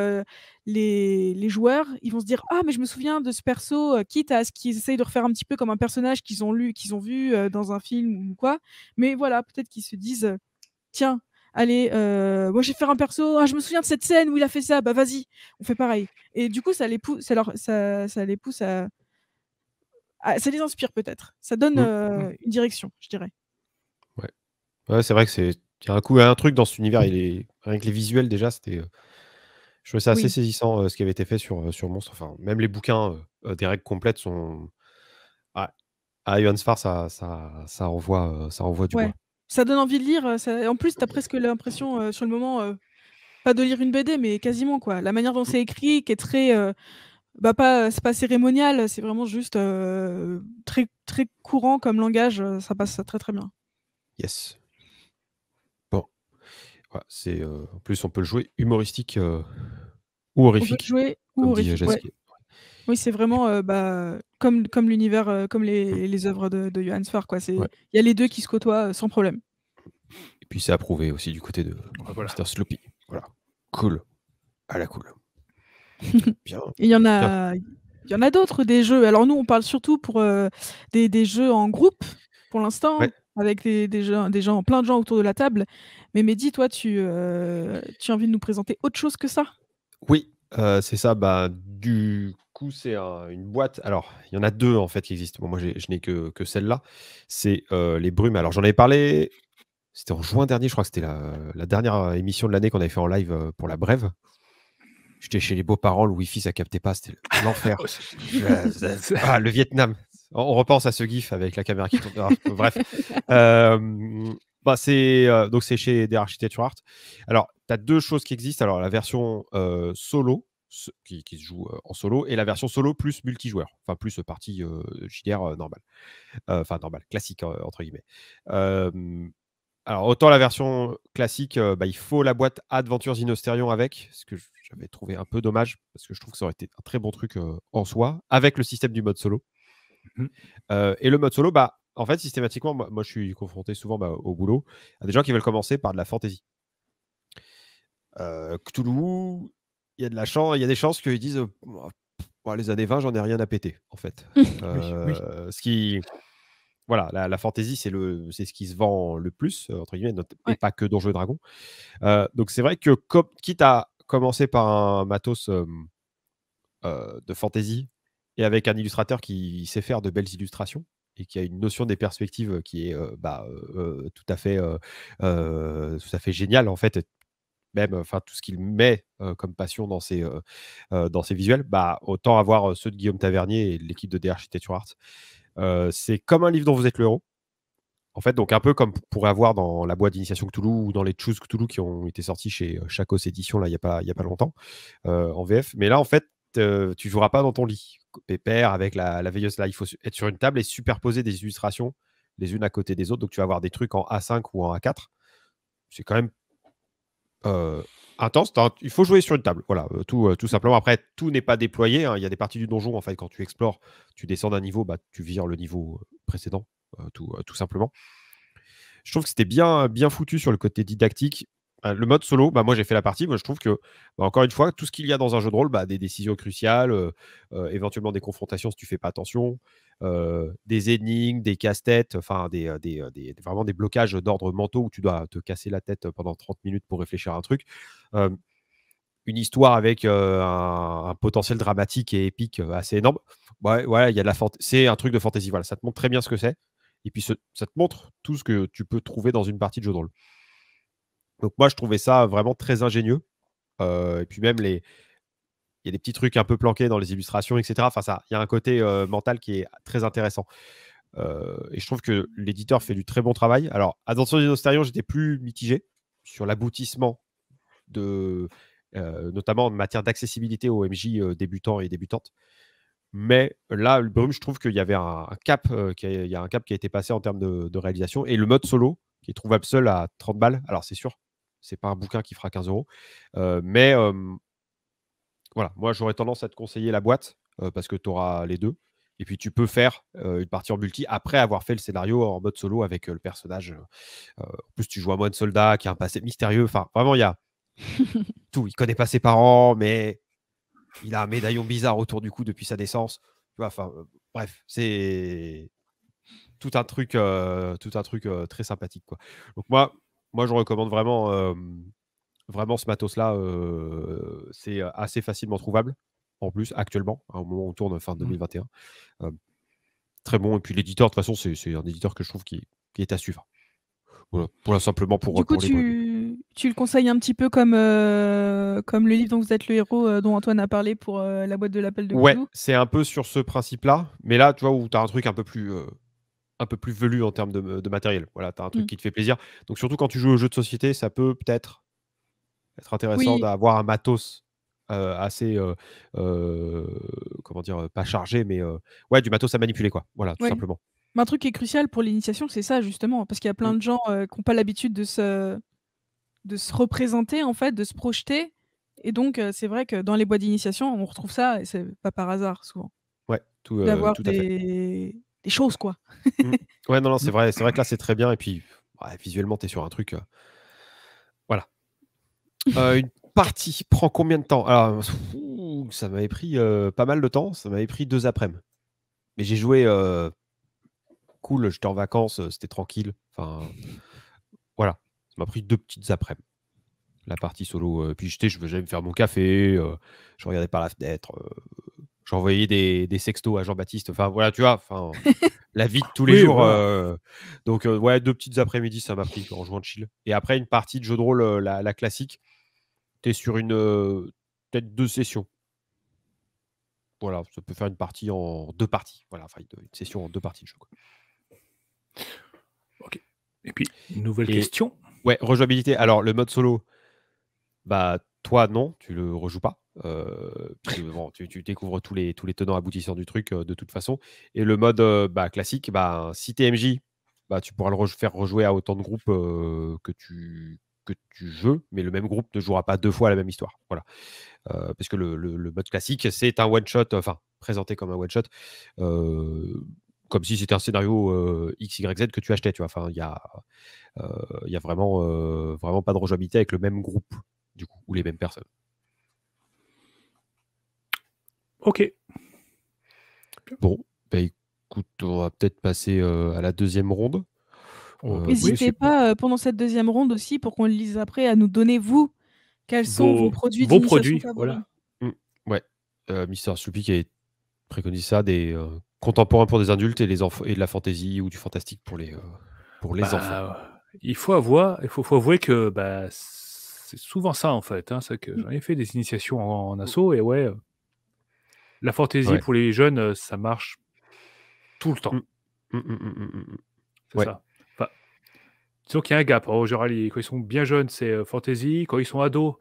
les joueurs, ils vont se dire: ah, mais je me souviens de ce perso, quitte à ce qu'ils essayent de refaire un petit peu comme un personnage qu'ils ont vu dans un film ou quoi. Mais voilà, peut-être qu'ils se disent: tiens, allez, moi je vais faire un perso, je me souviens de cette scène où il a fait ça, vas-y, on fait pareil. Et du coup, ça les pousse, ça les pousse ça les inspire peut-être. Ça donne une direction, je dirais. Ouais, c'est vrai que il y a un truc dans cet univers, rien que les visuels déjà, c'était, je trouvais ça assez saisissant, ce qui avait été fait sur Monstre. Enfin, même les bouquins des règles complètes sont à Johann Sfar, ça renvoie du bois. Ça donne envie de lire. En plus, tu as presque l'impression sur le moment, pas de lire une BD, mais quasiment, quoi. La manière dont c'est écrit, qui est très c'est pas cérémonial, c'est vraiment juste très, très courant comme langage, ça passe très très bien. Yes. Bon. Ouais, en plus, on peut le jouer humoristique ou horrifique. On peut jouer ou horrifique, ouais. Oui, c'est vraiment comme l'univers, comme les œuvres de Johann Sfar, quoi. Il y a les deux qui se côtoient sans problème. Et puis c'est approuvé aussi du côté de Mr. Sloppy. Voilà. Cool. À la cool. Bien. Et il y en a d'autres, des jeux. Alors nous, on parle surtout pour des jeux en groupe pour l'instant, avec des gens, plein de gens autour de la table. Mais Mehdi, toi, tu as envie de nous présenter autre chose que ça? Oui, c'est ça. Du coup, c'est une boîte. Alors, il y en a deux en fait qui existent. Bon, moi, je n'ai que celle-là. C'est les Brumes. Alors, j'en avais parlé. C'était en juin dernier, je crois que c'était la dernière émission de l'année qu'on avait fait en live pour la Brève. J'étais chez les beaux-parents, le Wi-Fi ça captait pas, c'était l'enfer. Le Vietnam. On repense à ce gif avec la caméra qui tourne. Bref. C'est chez Der Architecture Art. Alors, tu as deux choses qui existent. Alors, la version solo qui se joue en solo, et la version solo plus multijoueur, enfin plus partie JDR normale, enfin normale, classique entre guillemets. Alors autant la version classique, il faut la boîte Adventures in Osterion avec, ce que j'avais trouvé un peu dommage, parce que je trouve que ça aurait été un très bon truc en soi, avec le système du mode solo. Et le mode solo, en fait, systématiquement, moi je suis confronté souvent au boulot à des gens qui veulent commencer par de la fantasy. Cthulhu, il y a des chances qu'ils disent les années 20, j'en ai rien à péter, en fait. Ce qui, voilà, la fantasy, c'est ce qui se vend le plus, entre guillemets, et pas que Donjons et Dragons. Donc c'est vrai que quitte à commencer par un matos de fantasy et avec un illustrateur qui sait faire de belles illustrations et qui a une notion des perspectives qui est tout à fait géniale, en fait, même tout ce qu'il met comme passion dans ses visuels, autant avoir ceux de Guillaume Tavernier et l'équipe de The Architecture Art. C'est comme un livre dont vous êtes le héros, en fait, donc un peu comme pourrait avoir dans la boîte d'initiation Cthulhu ou dans les Choose Cthulhu qui ont été sortis chez Chacos Édition là, il y a pas longtemps en VF. Mais là, en fait, tu joueras pas dans ton lit pépère avec la veilleuse. Là, il faut être sur une table et superposer des illustrations les unes à côté des autres. Donc tu vas avoir des trucs en A5 ou en A4. C'est quand même intense. Il faut jouer sur une table. Voilà, tout simplement. Après, tout n'est pas déployé, hein. Il y a des parties du donjon, en fait, quand tu explores, tu descends d'un niveau, tu vires le niveau précédent, tout simplement. Je trouve que c'était bien foutu sur le côté didactique. Le mode solo, moi j'ai fait la partie. Moi je trouve que, encore une fois, tout ce qu'il y a dans un jeu de rôle, des décisions cruciales, éventuellement des confrontations si tu fais pas attention, des énigmes, des casse-têtes, enfin vraiment des blocages d'ordre mentaux où tu dois te casser la tête pendant 30 minutes pour réfléchir à un truc. Une histoire avec un potentiel dramatique et épique assez énorme. Ouais, il y a c'est un truc de fantasy. Voilà, ça te montre très bien ce que c'est. Et puis, ça te montre tout ce que tu peux trouver dans une partie de jeu de rôle. Donc, moi, je trouvais ça vraiment très ingénieux. Et puis, même, il y a des petits trucs un peu planqués dans les illustrations, etc. Enfin, il y a un côté mental qui est très intéressant. Et je trouve que l'éditeur fait du très bon travail. Alors, Adventures in Osterion, j'étais plus mitigé sur l'aboutissement notamment en matière d'accessibilité aux MJ débutants et débutantes. Mais là, le Brume, je trouve qu'il y avait un cap, il y a un cap qui a été passé en termes de réalisation. Et le mode solo, qui est trouvable seul à 30 balles. Alors, c'est sûr, c'est pas un bouquin qui fera 15 €. Mais voilà, moi, j'aurais tendance à te conseiller la boîte parce que tu auras les deux. Et puis, tu peux faire une partie en multi après avoir fait le scénario en mode solo avec le personnage. En plus, tu joues un moine soldat qui a un passé mystérieux. Enfin, vraiment, il y a tout. Il connaît pas ses parents, mais il a un médaillon bizarre autour du cou depuis sa naissance. Tu vois, bref, c'est tout un truc très sympathique, quoi. Donc moi, je recommande vraiment, vraiment ce matos-là. C'est assez facilement trouvable, en plus, actuellement, au moment où on tourne fin 2021. Très bon. Et puis l'éditeur, de toute façon, c'est un éditeur que je trouve qui est à suivre. Voilà, simplement pour. Du coup, tu le conseilles un petit peu comme le livre dont vous êtes le héros, dont Antoine a parlé pour la boîte de l'appel de Cthulhu. Ouais, c'est un peu sur ce principe-là. Mais là, tu vois, où tu as un truc un peu plus velu en termes de matériel. Voilà, tu as un truc qui te fait plaisir. Donc, surtout quand tu joues aux jeux de société, ça peut peut-être être intéressant d'avoir un matos assez, comment dire, pas chargé, mais du matos à manipuler, quoi. Voilà, tout simplement. Mais un truc qui est crucial pour l'initiation, c'est ça, justement. Parce qu'il y a plein de gens qui n'ont pas l'habitude de se représenter, en fait, de se projeter. Et donc, c'est vrai que dans les boîtes d'initiation, on retrouve ça, et c'est pas par hasard, souvent. Ouais, d'avoir tout à fait. Des choses, quoi. Ouais, non, c'est vrai que là, c'est très bien. Et puis, visuellement, tu es sur un truc. Voilà. Une partie prend combien de temps? Alors, ça m'avait pris pas mal de temps. Ça m'avait pris 2 après-midi. Mais j'ai joué cool, j'étais en vacances, c'était tranquille. Enfin, voilà. Ça m'a pris 2 petites après-midi. La partie solo. Puis j'allais me faire mon café. Je regardais par la fenêtre. J'envoyais des sextos à Jean-Baptiste. Enfin, voilà, tu vois. La vie de tous les jours. Voilà. Donc, 2 petites après-midi, ça m'a pris en jouant de chill. Et après, une partie de jeu de rôle, la classique, tu es sur peut-être 2 sessions. Voilà, ça peut faire une partie en 2 parties. Voilà, enfin, une session en 2 parties de jeu, quoi. Ok. Et puis, nouvelle question. Ouais, rejouabilité. Alors, le mode solo, toi, non, tu le rejoues pas. Puisque bon, tu découvres tous les tenants aboutissants du truc de toute façon. Et le mode classique, si tu es MJ, tu pourras le faire rejouer à autant de groupes que tu veux, mais le même groupe ne jouera pas 2 fois la même histoire. Voilà. Parce que le mode classique, c'est un one-shot, enfin, présenté comme un one-shot, comme si c'était un scénario XYZ que tu achetais, tu vois. Enfin, il y a vraiment pas de rejouabilité avec le même groupe, du coup, ou les mêmes personnes. Ok. Bon, écoute, on va peut-être passer à la deuxième ronde. N'hésitez pas pendant cette deuxième ronde aussi, pour qu'on le lise après, à nous donner, vous, quels sont vos produits d'initiation favoris. Voilà. Ouais. Mister Sloopy qui a préconisé ça, des contemporains pour des adultes et de la fantasy ou du fantastique pour les enfants. Il faut avouer que c'est souvent ça en fait. Hein, c'est que j'en ai fait des initiations en assaut et ouais, la fantasy pour les jeunes, ça marche tout le temps. C'est ça. Enfin, disons qu'il y a un gap. Quand ils sont bien jeunes, c'est fantasy. Quand ils sont ados,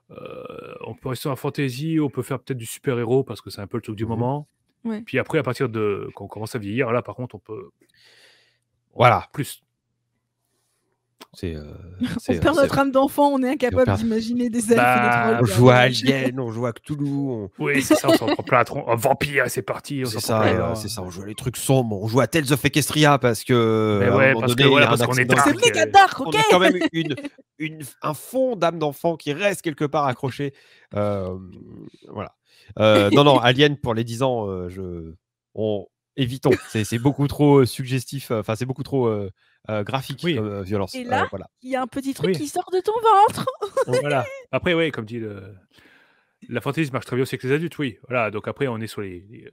on peut rester en fantasy, on peut faire peut-être du super-héros parce que c'est un peu le truc du moment. Ouais. Puis après, à partir de quand on commence à vieillir, là par contre, on peut. Voilà. Plus. On perd notre âme d'enfant, on est incapable d'imaginer des elfes et des trolls. On joue à Alien, on joue à Cthulhu. Oui, c'est ça, on s'en prend plein un vampire, c'est parti. C'est ça, on joue à les trucs sombres, on joue à Tales of Equestria parce que. Parce qu'on est dark. C'est méga dark, ok. On a quand même un fond d'âme d'enfant qui reste quelque part accroché. Voilà. Non, Alien pour les 10 ans, évitons. C'est beaucoup trop suggestif, enfin, c'est beaucoup trop. Graphique comme violence. Et là, voilà. Il y a un petit truc qui sort de ton ventre. Voilà. Après, comme dit la fantasy marche très bien aussi avec les adultes, oui. Voilà. Donc après, on est sur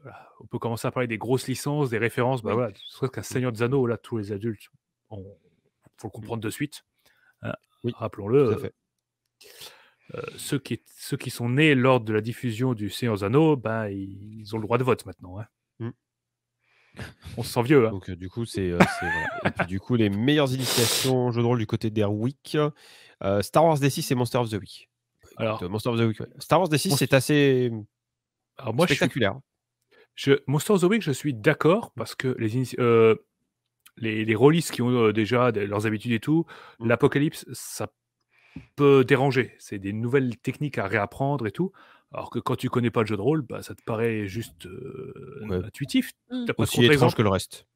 voilà. On peut commencer à parler des grosses licences, des références. Voilà. Ce serait qu'un Seigneur des Anneaux, là, tous les adultes, faut le comprendre de suite. Hein. Rappelons-le. Tout à fait. Ceux qui sont nés lors de la diffusion du Seigneur des Anneaux, ils ont le droit de vote maintenant. Hein. On se sent vieux. Hein. Donc, du coup, voilà. Et puis, du coup, les meilleures initiations jeux de rôle du côté d'Airwick, Star Wars D6 et Monster of the Week. Alors, Monster of the Week, Star Wars D6, c'est assez spectaculaire. Monster of the Week, je suis d'accord parce que les rôlistes qui ont déjà leurs habitudes et tout, l'apocalypse, ça peut déranger. C'est des nouvelles techniques à réapprendre et tout. Alors que quand tu connais pas le jeu de rôle, ça te paraît juste intuitif. Aussi étrange que le reste.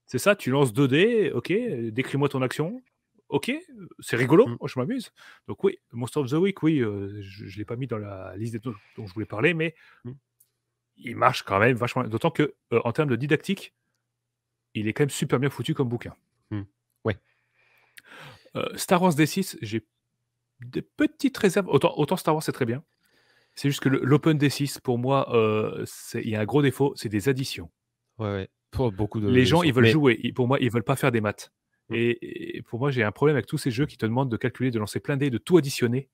C'est ça, tu lances 2 dés, ok, décris-moi ton action. Ok, c'est rigolo, je m'amuse. Donc oui, Monster of the Week, oui, je ne l'ai pas mis dans la liste des dont je voulais parler, mais il marche quand même vachement. D'autant que en termes de didactique, il est quand même super bien foutu comme bouquin. Ouais. Star Wars D6, j'ai des petites réserves. Autant Star Wars, c'est très bien. C'est juste que l'Open D6, pour moi, il y a un gros défaut, c'est des additions. Ouais. Pour beaucoup de les gens, ils veulent jouer. Pour moi, ils veulent pas faire des maths. Et pour moi, j'ai un problème avec tous ces jeux qui te demandent de calculer, de lancer plein de dés, de tout additionner.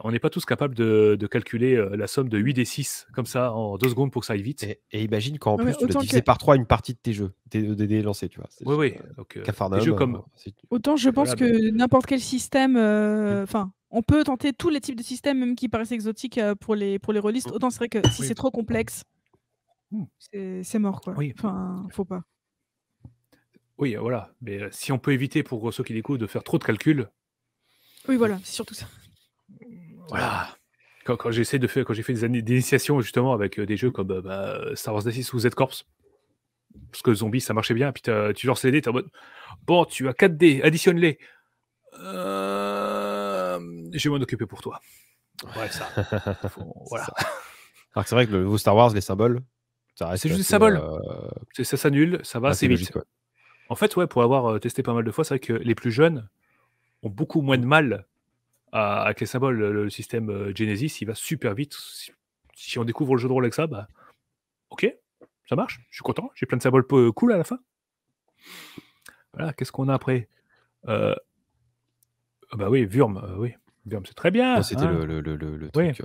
On n'est pas tous capables de calculer la somme de 8 et 6 comme ça en 2 secondes pour que ça aille vite. Et imagine quand en plus tu dois diviser par 3 une partie de tes jeux, tes dés lancés, tu vois. Oui. Donc, des jeux comme... Autant je pense que n'importe quel système, on peut tenter tous les types de systèmes, même qui paraissent exotiques pour les rôlistes. Autant c'est vrai que si c'est trop complexe, c'est mort, quoi. Enfin, faut pas. Oui, voilà. Mais si on peut éviter pour ceux qui l'écoutent de faire trop de calculs. Oui, voilà, c'est surtout ça. Voilà. Quand j'ai fait des années d'initiation justement avec des jeux comme Star Wars D6 ou Z-Corps, parce que zombie ça marchait bien, puis tu lances les dés, t'es en mode bon, tu as 4 dés, additionne-les. Je vais m'en occuper pour toi. Ouais, ça. Voilà. Alors c'est vrai que le nouveau Star Wars, les symboles, c'est juste des symboles. Ça s'annule, ça va assez vite. Logique, ouais. En fait, pour avoir testé pas mal de fois, c'est vrai que les plus jeunes ont beaucoup moins de mal avec les symboles. Le système Genesis, il va super vite. Si on découvre le jeu de rôle avec ça, ok, ça marche, je suis content. J'ai plein de symboles cool à la fin. Voilà, qu'est-ce qu'on a après oui, Wurm, Wurm, c'est très bien. C'était le truc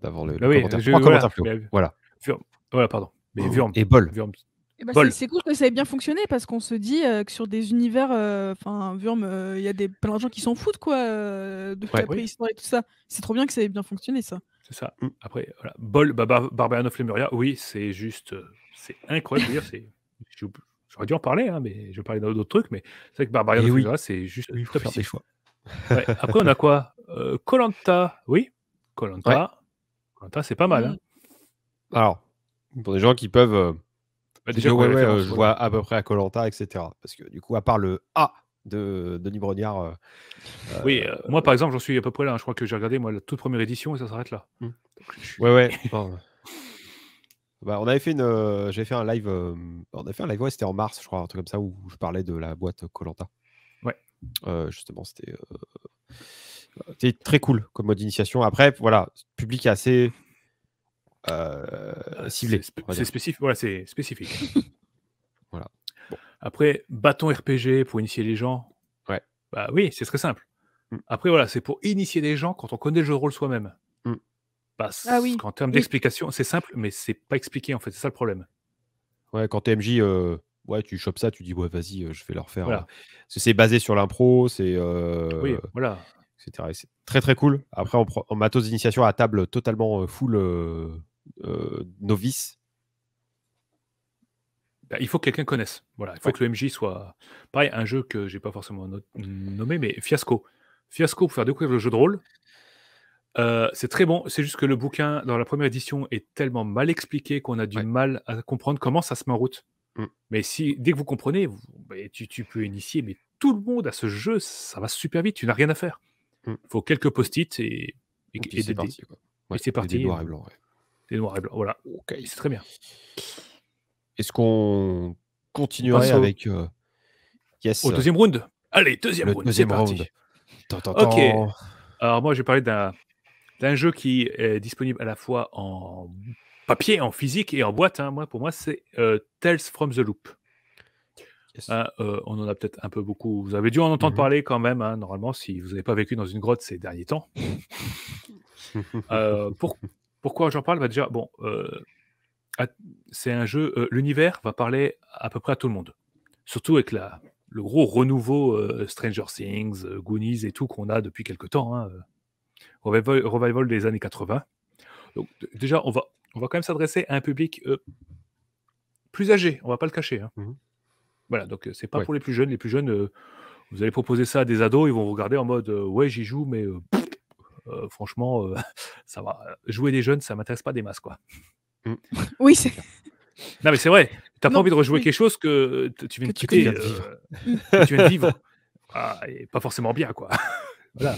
d'avant le commentaire. Voilà. Voilà, pardon. Mais Wurm. Et Bol. Et bah, Bol. c'est cool que ça ait bien fonctionné parce qu'on se dit, que sur des univers, enfin, Wurm, il y a plein de gens qui s'en foutent quoi, de Ouais. la Oui, préhistoire et tout ça. C'est trop bien que ça ait bien fonctionné ça. c'est ça. Mmh. Après, voilà. Bol, Barbarian of Lemuria, oui, c'est juste, c'est incroyable. Je veux dire, j'aurais dû en parler, hein, mais je vais parler d'autres trucs, mais c'est vrai que Barbarian Et of oui, Lemuria, c'est juste il faut faire des topissime. choix. Ouais. Après, on a quoi? koh oui, Ouais. koh c'est pas mal, hein. Mmh. Alors, pour des gens qui peuvent, Bah, se déjà dire: pour «Ouais, les ouais, références, je voilà. vois à peu près à koh et cetera». Parce que du coup, à part le A de Denis Brognard, Oui, moi, par exemple, j'en suis à peu près là, hein. Je crois que j'ai regardé, moi, la toute première édition et ça s'arrête là. mmh. Donc je suis Ouais, ouais, non, bah, on avait fait j'avais fait un live, on a fait un live, ouais, c'était en mars, je crois, un truc comme ça, où je parlais de la boîte koh ouais. Justement, c'était très cool comme mode d'initiation. Après, voilà, public assez ciblé, on va C'est dire. spécifique, voilà, c'est spécifique. Voilà. Bon, Après, bâton RPG pour initier les gens, ouais. bah oui, c'est très simple. Mmh, Après, voilà, c'est pour initier les gens quand on connaît le jeu de rôle soi-même. mmh. Ah Parce oui, qu'en termes oui. d'explication, c'est simple, mais c'est pas expliqué, en fait, c'est ça le problème. Ouais, quand tu es MJ, ouais, tu chopes ça, tu dis: «Ouais, vas-y, je vais leur faire», Voilà. parce que c'est basé sur l'impro, Oui, voilà. et cetera, et c'est très, très cool. Après, en matos d'initiation à table totalement, full, novice. Bah, il faut que quelqu'un connaisse. Voilà, il faut Ouais, que le MJ soit pareil, un jeu que j'ai pas forcément nommé, mais Fiasco. Fiasco pour faire découvrir le jeu de rôle, c'est très bon, c'est juste que le bouquin, dans la première édition, est tellement mal expliqué qu'on a du ouais. mal à comprendre comment ça se met en route. Mmh, Mais dès que vous comprenez, tu peux initier mais tout le monde à ce jeu, ça va super vite, tu n'as rien à faire. mmh. Il faut quelques post-it et Et puis et c'est des dés parti, quoi. et Ouais, c'est des parti, noirs et blancs, ouais. des noirs et blancs, voilà. OK. Et c'est très bien. Est-ce qu'on On continuerait passe avec, yes, au 2e round. Allez, 2e le round, c'est deuxième round? parti. Tan tan OK. tan. Alors moi, je vais parler d'un jeu qui est disponible à la fois en papier, en physique et en boîte, hein. Pour moi, c'est, Tales from the Loop. Yes. Hein, on en a peut-être un peu beaucoup vous avez dû en entendre Mmh mh. parler quand même, hein, normalement, si vous n'avez pas vécu dans une grotte ces derniers temps. Pour pourquoi j'en parle? Bah, déjà, bon, at c'est un jeu, l'univers va parler à peu près à tout le monde. Surtout avec le gros renouveau, Stranger Things, Goonies et tout qu'on a depuis quelque temps, hein, revival des années 80. Donc déjà, on va quand même s'adresser à un public, plus âgé, on va pas le cacher, hein. Mmh. Voilà, donc c'est pas Ouais. pour les plus jeunes. Les plus jeunes, vous allez proposer ça à des ados, ils vont vous regarder en mode, «Ouais, j'y joue, mais franchement, ça va, jouer des jeunes, ça m'intéresse pas des masses, quoi». Mmh. Oui, C'est c'est clair. Non, mais c'est vrai, tu pas non, envie de rejouer oui, quelque chose que tu viens que de tu Que tu connais. viens quitter, de vivre. Mmh. que tu viens de vivre. Ah et pas forcément bien, quoi. Voilà.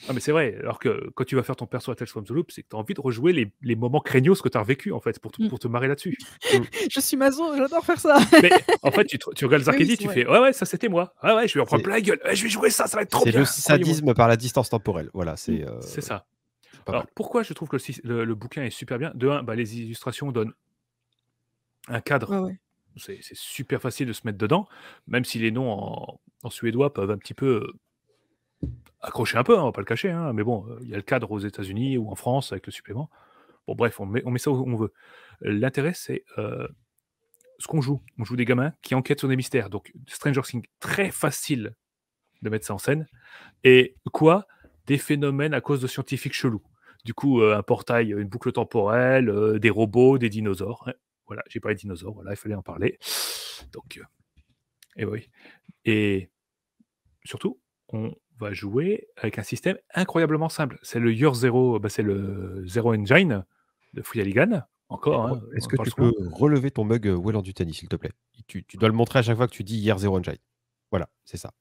Ah, mais c'est vrai, alors que quand tu vas faire ton perso à Tales from the Loop, c'est que tu as envie de rejouer les moments craignos que tu as vécu, en fait, Mmh. pour te marrer là-dessus. Mmh. Je suis maso, j'adore faire ça. Mais en fait, tu regardes les Mais oui, arcadies, c'est tu vrai. fais: «Ouais, ouais, ça c'était moi. Ouais, ouais, je vais en prendre C'est plein la gueule. Ouais, je vais jouer ça va être trop c'est le bien, croyez-moi». sadisme par la distance temporelle. Voilà, Mmh. C'est ça. c'est pas Alors mal. pourquoi je trouve que le bouquin est super bien? De 1, bah, les illustrations donnent un Ouais, cadre, ouais. c'est super facile de se mettre dedans, même si les noms en suédois peuvent un petit peu, accrocher un peu, hein, on va pas le cacher, hein, mais bon, il y a le cadre aux États-Unis ou en France avec le supplément. Bon bref, on met ça où on veut. L'intérêt c'est, ce qu'on joue. On joue des gamins qui enquêtent sur des mystères, donc Stranger Things, très facile de mettre ça en scène et quoi? Des phénomènes à cause de scientifiques chelous. Du coup, un portail, une boucle temporelle, des robots, des dinosaures. Ouais, voilà, j'ai parlé de dinosaures, voilà, il fallait en parler. Donc, et oui. Et surtout, on va jouer avec un système incroyablement simple. C'est le Year Zero, bah, c'est le Zero Engine de Free Halligan. Encore, hein, on Est-ce en que parle tu peux souvent. relever ton mug, Well du tennis, s'il te plaît? Tu dois le montrer à chaque fois que tu dis Year Zero Engine. Voilà, c'est ça.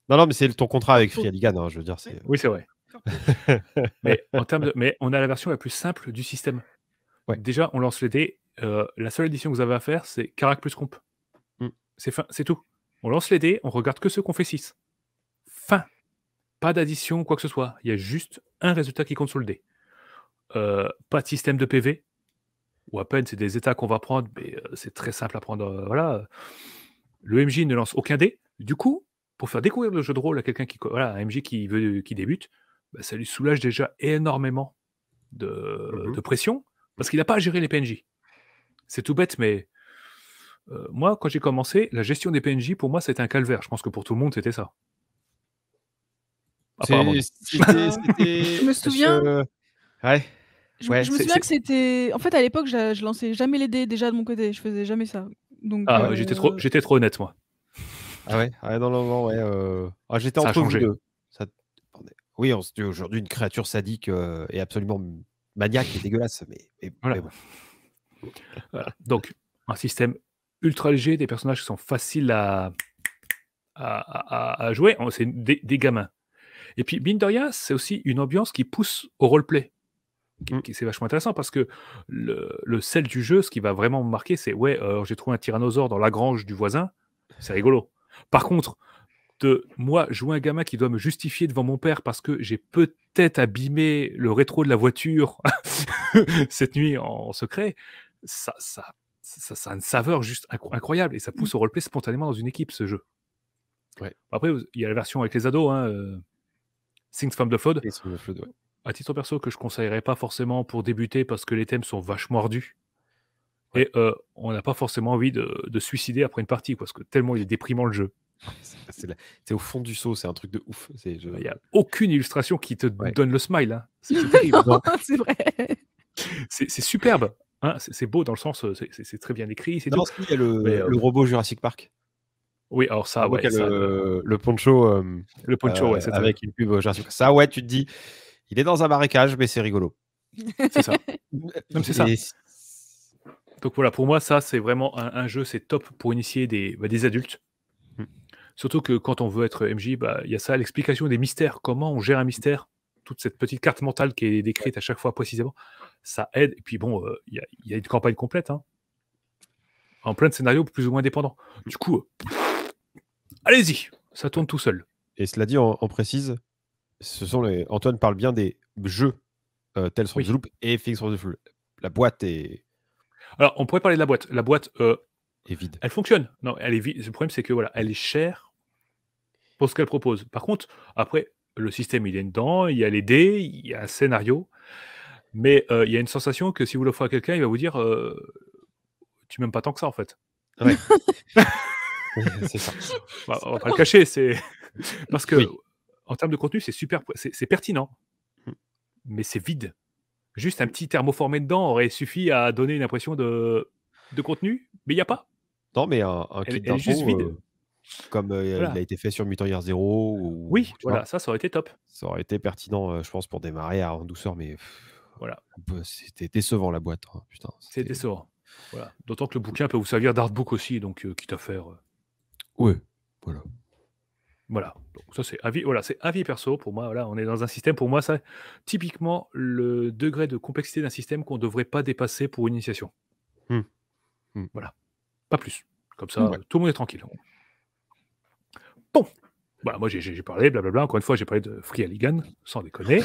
Non, non, mais c'est ton contrat avec Free Corpo. Halligan, hein, je veux dire, Ouais, c'est Oui, c'est vrai. corpo. Mais on a la version la plus simple du système. Ouais. Déjà, on lance les dés. La seule édition que vous avez à faire, c'est Carac plus Comp. Mmh. C'est tout. On lance les dés, on regarde que ceux qu'on fait 6. Fin. Pas d'addition ou quoi que ce soit. Il y a juste un résultat qui compte sur le dé. Pas de système de PV, ou à peine c'est des états qu'on va prendre, mais c'est très simple à prendre. Voilà. Le MJ ne lance aucun dé. Du coup, pour faire découvrir le jeu de rôle à quelqu'un voilà, un MJ qui débute, bah, ça lui soulage déjà énormément Mmh de mh. pression, parce qu'il n'a pas à gérer les PNJ. C'est tout bête, mais moi, quand j'ai commencé, la gestion des PNJ, pour moi, c'était un calvaire. Je pense que pour tout le monde, c'était ça. Apparemment, non. Je me souviens. Ouais. Je me souviens que c'était. En fait, à l'époque, je lançais jamais les dés déjà de mon côté. Je faisais jamais ça. Donc, j'étais trop honnête, moi. Ah ouais, non, ouais. J'étais Ça a entre vous changé. deux. Oui, on se dit aujourd'hui une créature sadique et absolument maniaque et dégueulasse, mais Voilà. bon. Voilà. Donc, un système ultra léger, des personnages qui sont faciles à jouer. C'est des gamins. Et puis, mine de rien, c'est aussi une ambiance qui pousse au roleplay. C'est vachement intéressant parce que le sel du jeu, ce qui va vraiment me marquer, c'est j'ai trouvé un tyrannosaure dans la grange du voisin, c'est rigolo. Par contre, moi jouer un gamin qui doit me justifier devant mon père parce que j'ai peut-être abîmé le rétro de la voiture cette nuit en secret, ça a une saveur juste incroyable et ça pousse au roleplay spontanément dans une équipe, ce jeu. Ouais. Après, il y a la version avec les ados, Things from the Flood. Ouais. À titre perso, que je conseillerais pas forcément pour débuter parce que les thèmes sont vachement ardus. Ouais. Et on n'a pas forcément envie de se suicider après une partie, parce que tellement il est déprimant le jeu. C'est au fond du seau, c'est un truc de ouf. Il n'y a aucune illustration qui te donne le smile. Hein. C'est terrible. Non, c'est vrai. C'est superbe. Hein. C'est beau dans le sens, c'est très bien écrit. Il y a le robot Jurassic Park. Oui, alors ça, ouais. Le poncho, le poncho c'est avec une pub Jurassic Park. Ça, ouais, tu te dis, il est dans un marécage, mais c'est rigolo. C'est ça. Non, c'est ça. Donc voilà, pour moi, ça, c'est vraiment un jeu, c'est top pour initier des adultes. Surtout que quand on veut être MJ, il y a ça, l'explication des mystères, comment on gère un mystère, toute cette petite carte mentale qui est décrite à chaque fois précisément, ça aide. Et puis bon, il y a une campagne complète, en plein de scénarios plus ou moins dépendants. Du coup, allez-y, ça tourne tout seul. Et cela dit, on précise, Antoine parle bien des jeux Tales from the Loop et Things from the Flood. La boîte est... Alors, on pourrait parler de la boîte. La boîte est vide. Elle fonctionne. Non, elle est vide. Le problème, c'est que elle est chère pour ce qu'elle propose. Par contre, après, le système, il est dedans, il y a les dés, il y a un scénario, mais il y a une sensation que si vous l'offrez à quelqu'un, il va vous dire tu m'aimes pas tant que ça, en fait. Ouais. C'est ça. On va pas le cacher, c'est parce que en termes de contenu, c'est super, c'est pertinent, mais c'est vide. Juste un petit thermoformé dedans aurait suffi à donner une impression de contenu, mais il n'y a pas. Non, mais un kit elle est juste vide. Comme il a été fait sur Mutant Year Zero. Oui, voilà, ça aurait été top. Ça aurait été pertinent, je pense, pour démarrer en douceur, mais voilà. C'était décevant la boîte. Putain, c'est décevant. Voilà. D'autant que le bouquin peut vous servir d'artbook aussi, donc quitte à faire. Ouais, voilà. Voilà. Donc ça c'est avis. Voilà, c'est avis perso pour moi. Voilà, on est dans un système. Pour moi, ça typiquement le degré de complexité d'un système qu'on ne devrait pas dépasser pour une initiation. Voilà, pas plus. Comme ça, tout le monde est tranquille. Bon. Voilà, moi j'ai parlé, blablabla. Encore une fois, j'ai parlé de Free Halligan, sans déconner.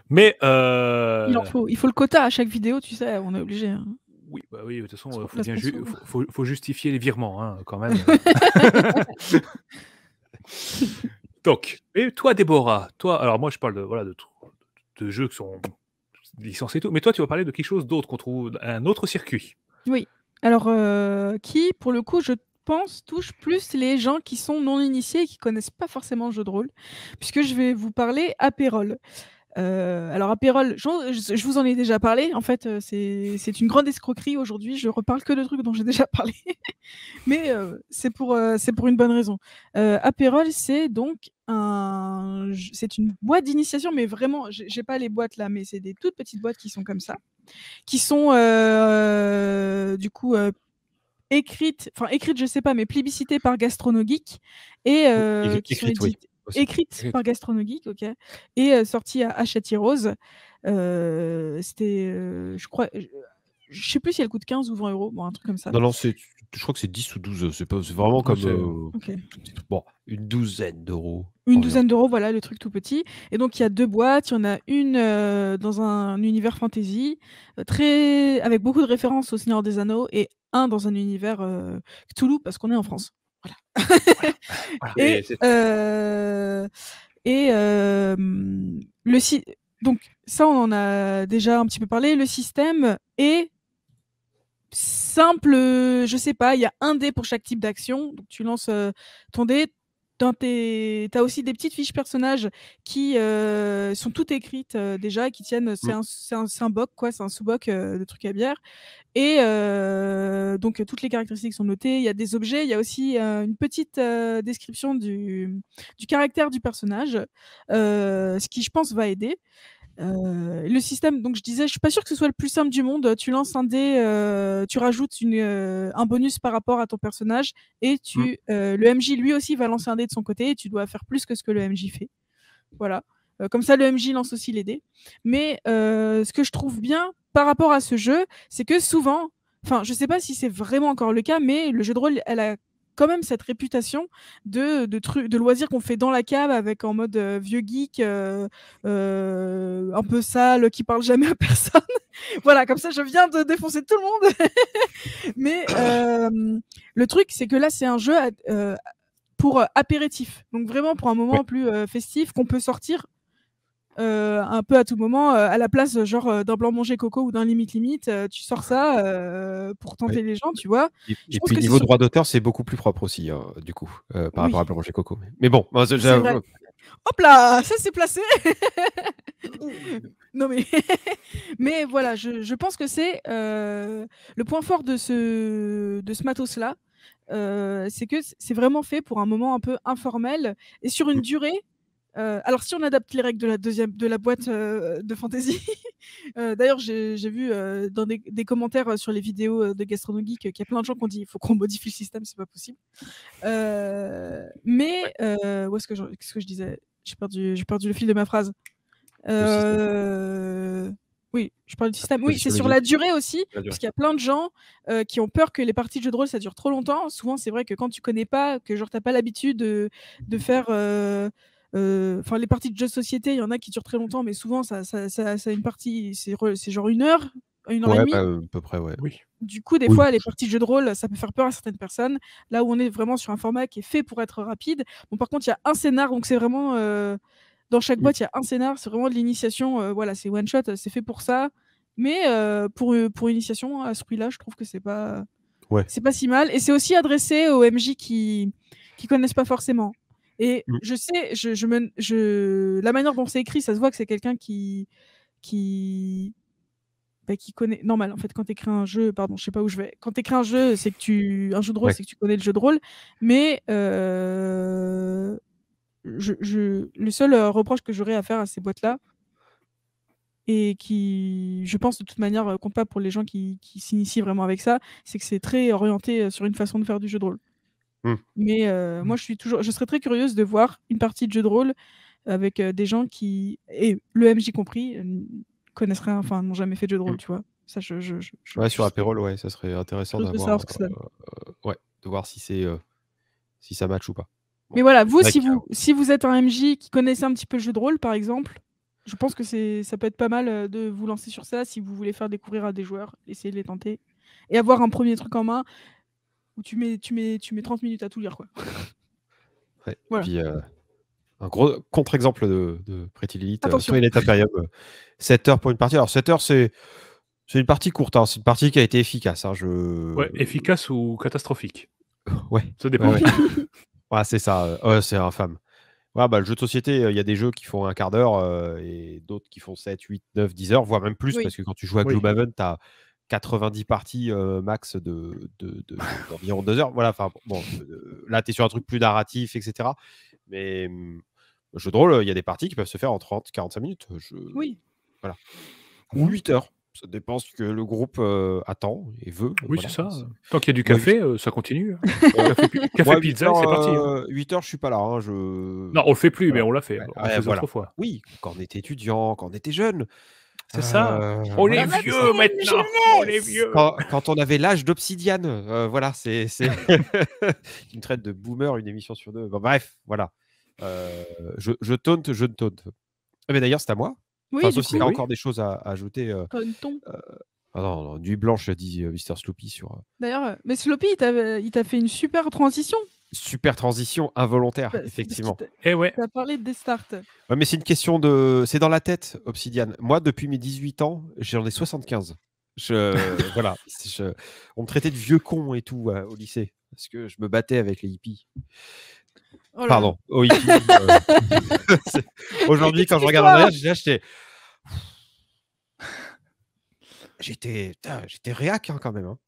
Mais il faut le quota à chaque vidéo, tu sais, on est obligé. Oui, de toute façon, faut justifier les virements, quand même. Donc, et toi, Déborah, alors moi je parle de jeux qui sont licenciés et tout, mais toi tu vas parler de quelque chose d'autre, qu'on trouve un autre circuit. Oui, alors qui, pour le coup, je pense, touche plus les gens qui sont non initiés et qui connaissent pas forcément le jeu de rôle, puisque je vais vous parler Apérole. Alors Apérole, je vous en ai déjà parlé. En fait, c'est une grande escroquerie aujourd'hui. Je reparle que de trucs dont j'ai déjà parlé, mais c'est pour une bonne raison. Apérole, c'est donc c'est une boîte d'initiation, mais vraiment, j'ai pas les boîtes là, mais c'est des toutes petites boîtes qui sont comme ça, qui sont du coup écrites, je sais pas, mais plébiscitées par GastronoGeek et qui sont écrites par GastronoGeek, ok, et sorties à Hachette Rose. C'était, je crois, je sais plus si elle coûte 15 ou 20 €, bon, un truc comme ça. Non, je crois que c'est 10 ou 12. C'est vraiment comme bon, une douzaine d'euros. Une douzaine d'euros, voilà, le truc tout petit. Et donc, il y a 2 boîtes. Il y en a une dans un univers fantasy, avec beaucoup de références au Seigneur des Anneaux, et un dans un univers Cthulhu, parce qu'on est en France. Voilà. Donc, ça, on en a déjà un petit peu parlé. Le système est simple, je sais pas, il y a un dé pour chaque type d'action. Donc tu lances ton dé. Tu as aussi des petites fiches personnages qui sont toutes écrites déjà, qui tiennent. C'est un boc, quoi, c'est un sous-boc de trucs à bière. Et donc toutes les caractéristiques sont notées. Il y a des objets, il y a aussi une petite description du caractère du personnage, ce qui, je pense, va aider. Le système, donc je disais, je suis pas sûre que ce soit le plus simple du monde. Tu lances un dé, tu rajoutes un bonus par rapport à ton personnage et le MJ lui aussi va lancer un dé de son côté et tu dois faire plus que ce que le MJ fait. Voilà. Comme ça, le MJ lance aussi les dés. Mais ce que je trouve bien par rapport à ce jeu, c'est que souvent, enfin, je sais pas si c'est vraiment encore le cas, mais le jeu de rôle, elle a quand même cette réputation de loisirs qu'on fait dans la cave avec en mode vieux geek, un peu sale, qui parle jamais à personne. Voilà, comme ça, je viens de défoncer tout le monde. Mais le truc, c'est que là, c'est un jeu pour apéritif. Donc vraiment pour un moment plus festif qu'on peut sortir un peu à tout moment, à la place genre d'un blanc manger coco ou d'un limite, tu sors ça pour tenter les gens, tu vois. Et puis niveau droit d'auteur, c'est beaucoup plus propre aussi, du coup, par rapport à blanc manger coco. Mais bon, moi, c'est vrai. Hop là, ça c'est placé. Non mais, mais voilà, je pense que c'est le point fort de ce matos-là, c'est que c'est vraiment fait pour un moment un peu informel et sur une durée. Alors si on adapte les règles de la boîte de fantasy, d'ailleurs j'ai vu dans des commentaires sur les vidéos de Gastronogeek qu'il y a plein de gens qui ont dit il faut qu'on modifie le système, c'est pas possible. Mais où est-ce que qu'est-ce que je disais, j'ai perdu le fil de ma phrase. Oui, je parle du système. Oui, c'est sur la durée aussi, parce qu'il y a plein de gens qui ont peur que les parties de jeux de rôle ça dure trop longtemps. Souvent c'est vrai que quand tu connais pas, que genre t'as pas l'habitude de faire enfin les parties de jeux de société, il y en a qui durent très longtemps, mais souvent ça une partie, c'est genre une heure et demie. Bah, à peu près, ouais. Oui. Du coup, des fois, les parties de jeux de rôle, ça peut faire peur à certaines personnes. Là où on est vraiment sur un format qui est fait pour être rapide. Bon, par contre, il y a un scénar, donc c'est vraiment dans chaque boîte, il y a un scénar, c'est vraiment de l'initiation. Voilà, c'est one shot, c'est fait pour ça. Mais pour initiation à ce prix-là, je trouve que c'est pas si mal. Et c'est aussi adressé aux MJ qui connaissent pas forcément. Et je sais, la manière dont c'est écrit, ça se voit que c'est quelqu'un qui connaît. Normal, en fait, quand tu écris un jeu, pardon, je sais pas où je vais. Quand tu écris un jeu, c'est que un jeu de rôle, c'est que tu connais le jeu de rôle. Mais le seul reproche que j'aurais à faire à ces boîtes-là, et qui, je pense, de toute manière, compte pas pour les gens qui s'initient vraiment avec ça, c'est que c'est très orienté sur une façon de faire du jeu de rôle. Mais moi, je serais très curieuse de voir une partie de jeu de rôle avec des gens qui, et le MJ compris, connaissent rien, enfin, n'ont jamais fait de jeu de rôle, tu vois. Ça, sur Apérol, ça serait intéressant d'avoir, de voir si ça match ou pas. Mais voilà, vous, si vous êtes un MJ qui connaissez un petit peu le jeu de rôle, par exemple, je pense que ça peut être pas mal de vous lancer sur ça si vous voulez faire découvrir à des joueurs, essayer de les tenter et avoir un premier truc en main où tu mets 30 minutes à tout lire, quoi. Voilà. Puis un gros contre-exemple de Pretty Lilith, Twilight Imperium, 7 heures pour une partie. Alors 7 heures, c'est une partie courte, c'est une partie qui a été efficace. Efficace ou catastrophique. Ça dépend. C'est ça, c'est infâme. Le jeu de société, il y a des jeux qui font un quart d'heure et d'autres qui font 7, 8, 9, 10 heures, voire même plus, parce que quand tu joues à Gloomhaven, tu as 90 parties max d'environ 2 heures. Voilà, là, tu es sur un truc plus narratif, etc. Mais le jeu de rôle, il y a des parties qui peuvent se faire en 30, 45 minutes. Oui. Voilà. Ou 8 heures. Ça dépend ce que le groupe attend et veut. Oui, c'est ça. Tant qu'il y a du café, ça continue. Café pizza, c'est parti. 8 heures, je suis pas là. Non, on le fait plus, mais on l'a fait. On le faisait autrefois. Oui, quand on était étudiant, quand on était jeune. C'est ça. On est vieux maintenant. On est vieux. Quand on avait l'âge d'Obsidian. Voilà, c'est une traite de boomer, une émission sur deux. Bon, bref, voilà. Je taunte, je ne taunte. Mais d'ailleurs, c'est à moi. Oui, sauf s'il y a encore des choses à ajouter. Non, nuit blanche, dit Mr. Sloopy sur. D'ailleurs, mais Sloopy, il t'a fait une super transition. Super transition involontaire, effectivement. Et ouais. Tu as parlé des starts. Ouais, mais c'est une question de. C'est dans la tête, Obsidian. Moi, depuis mes 18 ans, j'en ai 75. Voilà. On me traitait de vieux con et tout au lycée parce que je me battais avec les hippies. Oh là là. Pardon, aux hippies. Aujourd'hui, quand je regarde en arrière, j'étais réac quand même. Hein.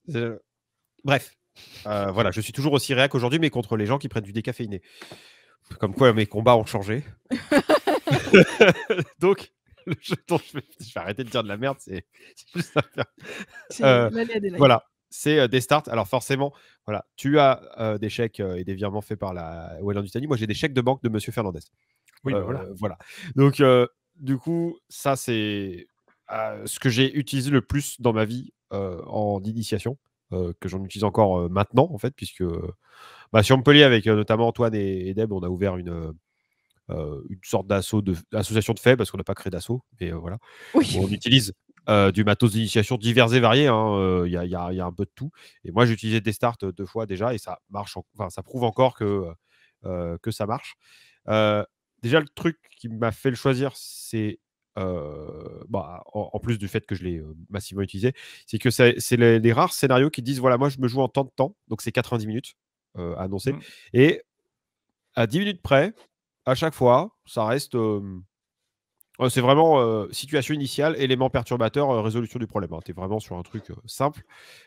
Bref, voilà, je suis toujours aussi réac aujourd'hui, mais contre les gens qui prennent du décaféiné. Comme quoi, mes combats ont changé. Donc, le jeu dont je vais arrêter de dire de la merde, c'est juste à faire. Voilà, c'est des starts. Alors forcément, voilà, tu as des chèques et des virements faits par la Wallonie-Italie. Moi, j'ai des chèques de banque de Monsieur Fernandez. Oui, voilà. Voilà. Donc, du coup, ça, c'est ce que j'ai utilisé le plus dans ma vie en initiation, que j'en utilise encore maintenant, en fait, puisque sur Montpellier, avec notamment Antoine et Deb, on a ouvert une sorte d'association de faits, parce qu'on n'a pas créé d'asso, mais voilà. Oui. On utilise du matos d'initiation divers et variés. Il y a un peu de tout. Et moi, j'ai utilisé des starts 2 fois déjà, et ça marche. Enfin, ça prouve encore que ça marche. Déjà, le truc qui m'a fait le choisir, c'est en plus du fait que je l'ai massivement utilisé, c'est que c'est les rares scénarios qui disent voilà, moi, je me joue en temps de temps, donc c'est 90 minutes annoncé. Et à 10 minutes près, à chaque fois, ça reste. C'est vraiment situation initiale, élément perturbateur, résolution du problème. Tu es vraiment sur un truc simple.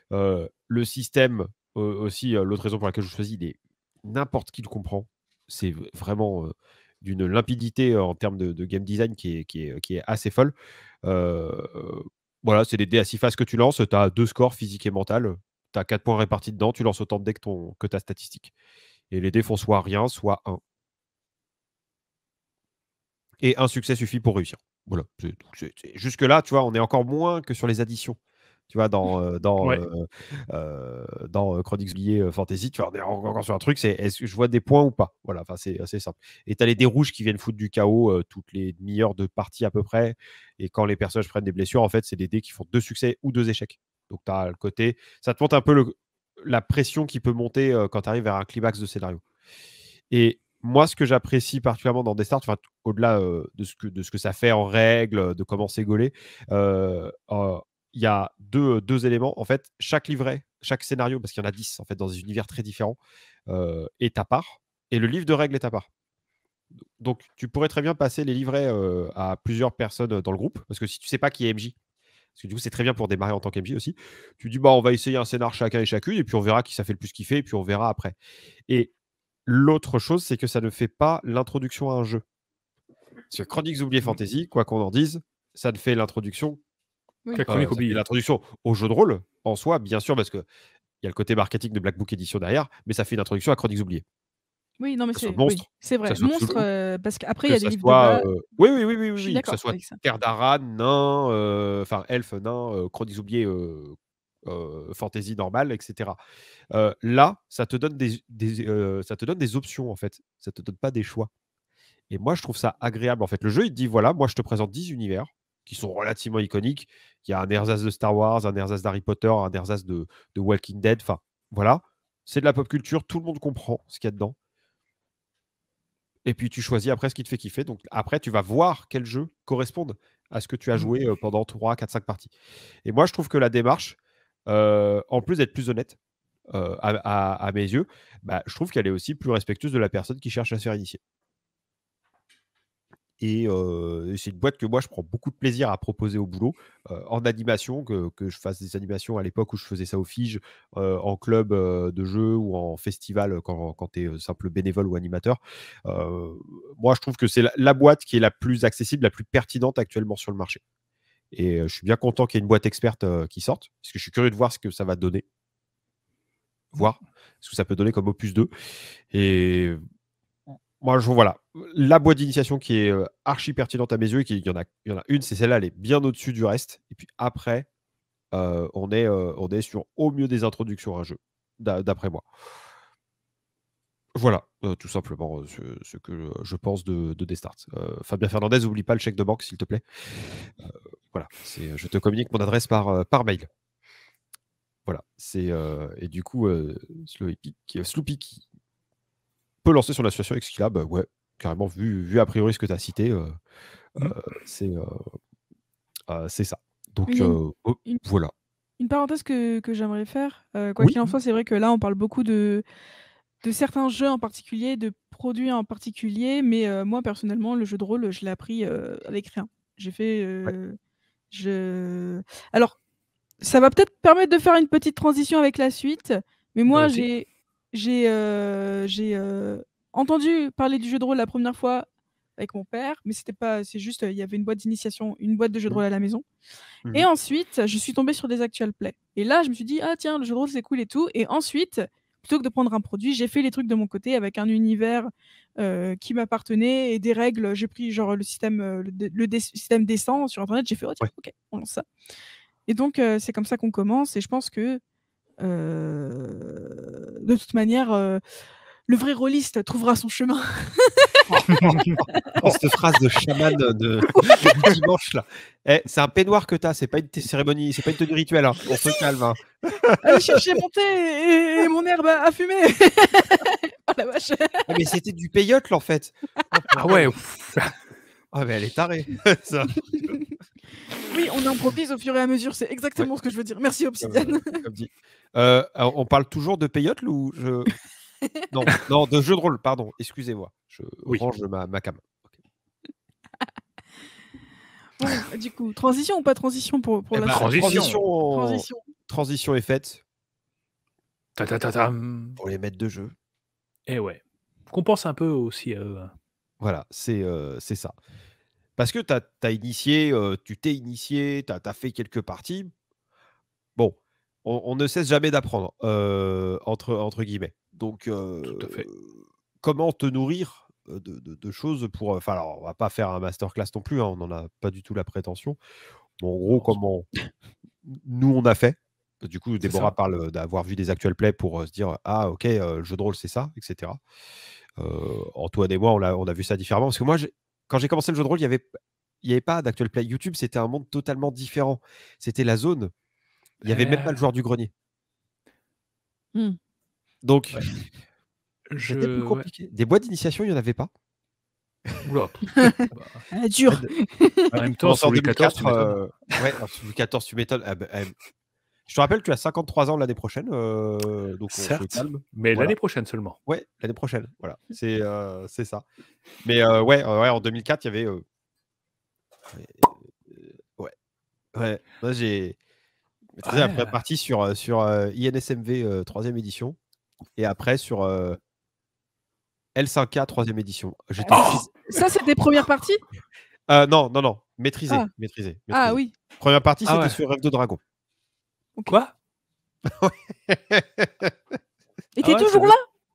Le système, aussi, l'autre raison pour laquelle je choisis, n'importe qui le comprend. C'est vraiment d'une limpidité en termes de game design qui est assez folle. Voilà, c'est des dés à 6 faces que tu lances. Tu as 2 scores, physique et mental. Tu as 4 points répartis dedans. Tu lances autant de dés que ta statistique. Et les dés font soit rien, soit 1. Et un succès suffit pour réussir. Voilà. Jusque-là, tu vois, on est encore moins que sur les additions. Tu vois, dans Chroniques oubliées Fantasy, tu vois, on est encore sur un truc, c'est est-ce que je vois des points ou pas. Voilà, enfin, c'est assez simple. Et tu as les dés rouges qui viennent foutre du chaos toutes les demi-heures de partie à peu près. Et quand les personnages prennent des blessures, en fait, c'est des dés qui font 2 succès ou 2 échecs. Donc, tu as le côté. Ça te montre un peu la pression qui peut monter quand tu arrives vers un climax de scénario. Et moi, ce que j'apprécie particulièrement dans Desstart, au-delà de ce que ça fait en règle, de comment c'est gaulé, il y a deux éléments. En fait, chaque livret, chaque scénario, parce qu'il y en a 10 en fait, dans des univers très différents, est à part. Et le livre de règles est à part. Donc, tu pourrais très bien passer les livrets à plusieurs personnes dans le groupe. Parce que si tu ne sais pas qui est MJ, parce que du coup, c'est très bien pour démarrer en tant qu'MJ aussi, tu dis, on va essayer un scénar chacun et chacune, et puis on verra qui ça fait le plus kiffer, et puis on verra après. Et l'autre chose, c'est que ça ne fait pas l'introduction à un jeu. Parce que Chroniques oubliées Fantasy, quoi qu'on en dise, ça ne fait l'introduction l'introduction au jeu de rôle en soi, bien sûr, parce qu'il y a le côté marketing de Black Book Edition derrière, mais ça fait une introduction à Chroniques oubliées. Oui, non, mais c'est monstre. C'est vrai. Monstre, parce qu'après, il y a des livres soit, de base. oui. Je suis Que ça soit Terre d'Aran, nain, elfe, nain, Chroniques oubliées fantasy normale, etc. Là, ça te donne ça te donne des options, en fait. Ça te donne pas des choix. Et moi, je trouve ça agréable. En fait, le jeu, il te dit, voilà, moi, je te présente 10 univers qui sont relativement iconiques. Il y a un ersatz de Star Wars, un ersatz d'Harry Potter, un ersatz de Walking Dead. Enfin, voilà. C'est de la pop culture. Tout le monde comprend ce qu'il y a dedans. Et puis, tu choisis après ce qui te fait kiffer. Donc, après, tu vas voir quels jeux correspondent à ce que tu as joué pendant 3, 4, 5 parties. Et moi, je trouve que la démarche, en plus d'être plus honnête, à mes yeux, je trouve qu'elle est aussi plus respectueuse de la personne qui cherche à se faire initier. Et c'est une boîte que moi, je prends beaucoup de plaisir à proposer au boulot, en animation, que je fasse des animations à l'époque où je faisais ça au Fige, en club de jeu ou en festival quand tu es simple bénévole ou animateur. Moi, je trouve que c'est la boîte qui est la plus accessible, la plus pertinente actuellement sur le marché. Et je suis bien content qu'il y ait une boîte experte qui sorte, parce que je suis curieux de voir ce que ça va donner. Voir ce que ça peut donner comme opus 2. Et moi, voilà, la boîte d'initiation qui est archi pertinente à mes yeux, et il y en a une, c'est celle-là, elle est bien au-dessus du reste. Et puis après, on est sur au mieux des introductions à un jeu, d'après moi. Voilà, tout simplement ce que je pense de Desstart. Fabien Fernandez, n'oublie pas le chèque de banque, s'il te plaît. Voilà, je te communique mon adresse par mail. Voilà, et du coup, Sloopy qui peut lancer son association avec Skillab, ouais, carrément, vu a priori ce que tu as cité, c'est ça. Donc, voilà. une parenthèse que j'aimerais faire. Quoi Oui. qu'il en soit, c'est vrai que là, on parle beaucoup de certains jeux en particulier, de produits en particulier, mais moi, personnellement, le jeu de rôle, je l'ai appris avec rien. J'ai fait. Ouais. Alors, ça va peut-être permettre de faire une petite transition avec la suite, mais moi, Vas-y. j'ai entendu parler du jeu de rôle la première fois avec mon père, mais c'était pas, c'est juste, il y avait une boîte d'initiation, une boîte de jeux de Mmh. rôle à la maison. Et Mmh. ensuite, je suis tombée sur des actual play. Et là, je me suis dit, ah tiens, le jeu de rôle, c'est cool et tout. Et ensuite, plutôt que de prendre un produit, j'ai fait les trucs de mon côté avec un univers qui m'appartenait et des règles. J'ai pris genre le système, système descend sur Internet. J'ai fait, oh tiens, Ouais. ok, on lance ça. Et donc, c'est comme ça qu'on commence. Et je pense que, de toute manière, le vrai rôliste trouvera son chemin. Oh, cette phrase de chaman de du dimanche là. Eh, c'est un peignoir que t'as, c'est pas une cérémonie, c'est pas une tenue rituelle, hein. On se calme, hein. Allez chercher mon thé et mon herbe à fumer. Oh la vache. Ah mais c'était du peyote là, en fait. Ah ouais. Ah mais elle est tarée. Ça. Oui, on improvise au fur et à mesure, c'est exactement ce que je veux dire. Merci Obsidian. Comme dit. Alors, on parle toujours de peyote ou je non, non, de jeu de rôle, pardon, excusez-moi. Je Oui. range ma cam. Bon, du coup, transition ou pas transition pour Eh la bah, suite transition. transition est faite Ta-ta-ta-tam. pour les maîtres de jeu. Et ouais. Qu'on pense un peu aussi à eux. Voilà, c'est ça. Parce que tu t'es initié, tu as fait quelques parties. Bon, on ne cesse jamais d'apprendre, entre guillemets. Donc, Tout à fait. comment te nourrir, de choses pour, enfin, alors, on va pas faire un masterclass non plus, hein, on n'en a pas du tout la prétention. Mais en gros, Non, comment nous, on a fait. Du coup, c'est Déborah ça. parle d'avoir vu des actual plays pour, se dire: «Ah OK, le jeu de rôle, c'est ça», et cetera. Antoine et moi, on a vu ça différemment. Parce que moi, quand j'ai commencé le jeu de rôle, il y avait pas d'actual play. YouTube, c'était un monde totalement différent. C'était la zone. Il y avait même pas le joueur du grenier. Mmh. Donc, Ouais. c'était plus Ouais. compliqué. Des boîtes d'initiation, il y en avait pas. Oula. Bah, Dur. en même temps, Commencé sur en Louis XIV, 2004, tu m'étonnes. ouais, alors sur Louis XIV, tu m'étonnes. Ah bah, je te rappelle, tu as 53 ans l'année prochaine, donc on se Certes, calme. mais Voilà. l'année prochaine seulement. Ouais, l'année prochaine. Voilà, c'est ça. Mais ouais, en 2004, il y avait, ouais, ouais. Moi, j'ai maîtrisé la première Ouais. partie sur INSMV 3e édition et après sur L5K 3e édition. J'étais Oh Ça, c'est tes premières parties? non, non, non, maîtrisé, Ah. maîtrisé, Ah maîtrisé. oui. Première partie, Ah c'était ouais. sur Rêve de Dragon. Ok. Quoi? Et Ah t'es ouais, toujours là?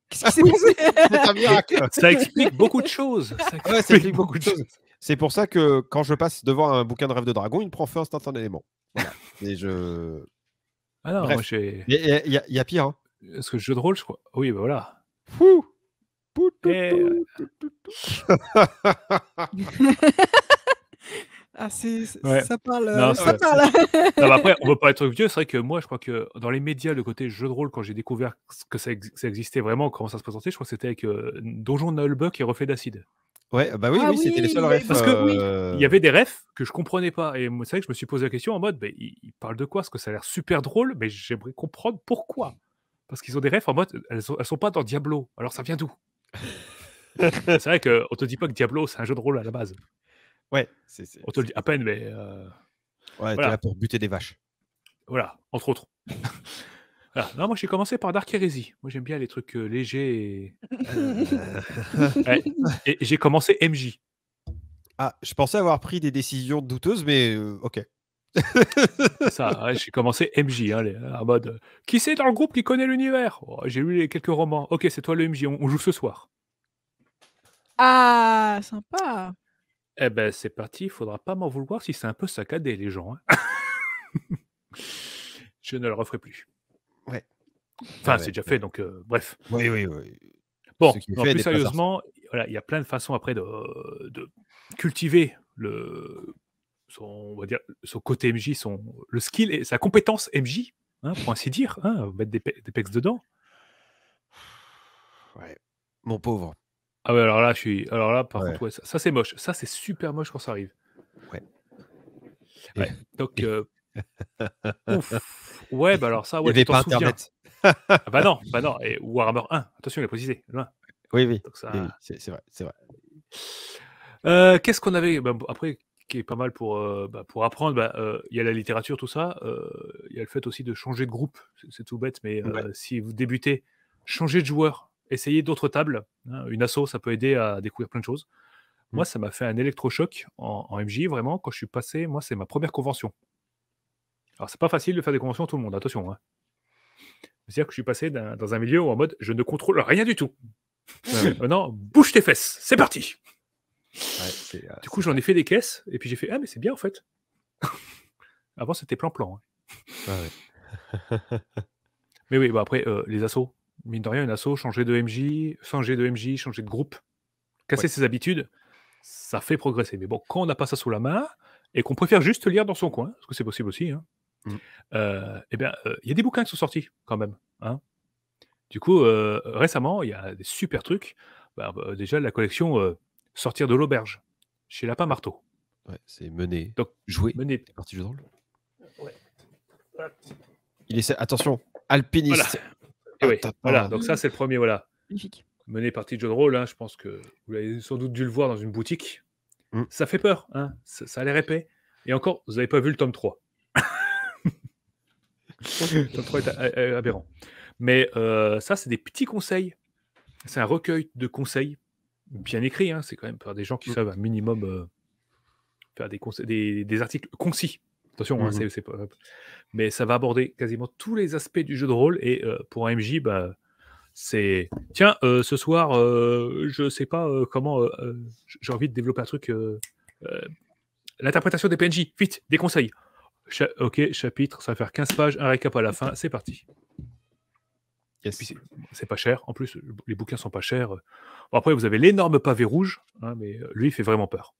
Qu'est-ce qui s'est passé? C'est un miracle. ça explique beaucoup de choses. Ouais, ça explique beaucoup de choses. C'est pour ça que quand je passe devant un bouquin de Rêve de Dragon, il me prend feu instantanément. Voilà. Et je Ah non, moi bref. j'ai. Mais il y a pire, hein. Parce que jeu de rôle, je crois. Oui, bah voilà. Fou. Pou, tout, Et tout, tout, tout. Ah, ouais. ça parle. Non, Ça c'est- parle. Non, mais après, on veut pas être vieux. C'est vrai que moi, je crois que dans les médias, le côté jeu de rôle, quand j'ai découvert que ça existait vraiment, comment ça se présentait, je crois que c'était avec Donjon de Nullbuck et Reflet d'Acide. Ouais, bah oui, Ah oui, c'était les oui, seuls il y a refs. eu Parce que oui. il y avait des refs que je comprenais pas. Et moi, c'est vrai que je me suis posé la question en mode, ben, ils parlent de quoi? Parce que ça a l'air super drôle, mais j'aimerais comprendre pourquoi. Parce qu'ils ont des refs en mode, elles sont pas dans Diablo. Alors ça vient d'où? C'est vrai qu'on te dit pas que Diablo, c'est un jeu de rôle à la base. Ouais, On te le dit à peine, mais ouais, t'es là voilà. pour buter des vaches. Voilà, entre autres. Voilà. Non, moi j'ai commencé par Dark Heresy. Moi j'aime bien les trucs légers. Ouais. Et j'ai commencé MJ. Ah, je pensais avoir pris des décisions douteuses, mais OK. C'est ça, ouais, j'ai commencé MJ, hein, en mode qui c'est dans le groupe qui connaît l'univers? Oh, j'ai lu quelques romans. Ok, c'est toi le MJ, on joue ce soir. Ah, sympa. Eh ben c'est parti, il faudra pas m'en vouloir si c'est un peu saccadé les gens. Hein. Je ne le referai plus. Ouais. Enfin, Ouais, c'est ouais, déjà ouais. fait, donc bref. Oui, oui, oui. Bon, Ce qui est non, fait plus n'est pas à sérieusement, voilà, il y a plein de façons après de cultiver on va dire, son côté MJ, le skill et sa compétence MJ, hein, pour ainsi dire, hein, mettre des pecs dedans. Ouais. Mon pauvre. Ah ouais, alors là, par Ouais. contre, ouais, ça c'est moche. Ça, c'est super moche quand ça arrive. Ouais. Ouais. Donc, ouf. Ouais, bah alors ça, Il n'y ouais, tu avait t'en pas souviens. internet. Ah bah non. Et Warhammer 1, attention, il a précisé, loin. Oui, oui. Donc Oui, ça. c'est vrai, c'est vrai. Qu'est-ce qu'on avait après, qui est pas mal pour apprendre, il y a la littérature, tout ça. Il y a le fait aussi de changer de groupe. C'est tout bête, mais Ouais. si vous débutez, changez de joueur, essayez d'autres tables. Hein. Une asso, ça peut aider à découvrir plein de choses. Moi, ça m'a fait un électrochoc en MJ, vraiment, quand je suis passé. Moi, c'est ma première convention. Alors, c'est pas facile de faire des conventions à tout le monde, attention. Hein. C'est-à-dire que je suis passé dans un milieu où en mode je ne contrôle rien du tout. Maintenant, bouge tes fesses, c'est parti. Ouais, du coup, j'en ai fait des caisses, et puis j'ai fait, ah, mais c'est bien en fait. Avant, c'était plan-plan. Hein. Ouais. Mais oui, après, les assos, mine de rien, une asso, changer de MJ, changer de groupe, casser ses habitudes, ça fait progresser. Mais bon, quand on n'a pas ça sous la main, et qu'on préfère juste lire dans son coin, parce que c'est possible aussi, hein, eh bien, il y a des bouquins qui sont sortis, quand même. Hein. Du coup, récemment, il y a des super trucs. Déjà, la collection Sortir de l'auberge, chez Lapin Marteau. Ouais, c'est mener, Donc, jouer, mener. des parties de jeu de rôle. Ouais. Attention, alpiniste. Voilà, donc ça, c'est le premier, voilà. Magnifique. Mener partie de jeu de rôle, hein, je pense que vous avez sans doute dû le voir dans une boutique. Ça fait peur, hein, ça a l'air épais. Et encore, vous n'avez pas vu le tome 3. Le tome 3 est aberrant. Mais ça, c'est des petits conseils. C'est un recueil de conseils bien écrit. Hein, c'est quand même par des gens qui savent un minimum faire des articles concis. Attention, hein, c'est pas... Mais ça va aborder quasiment tous les aspects du jeu de rôle. Et pour un MJ, c'est tiens, ce soir, je sais pas comment, j'ai envie de développer un truc, l'interprétation des PNJ, vite, des conseils. Ok, chapitre, ça va faire 15 pages, un récap à la fin, c'est parti. Yes. Et puis c'est pas cher, en plus, les bouquins sont pas chers. Bon, après, vous avez l'énorme pavé rouge, hein, mais lui, il fait vraiment peur.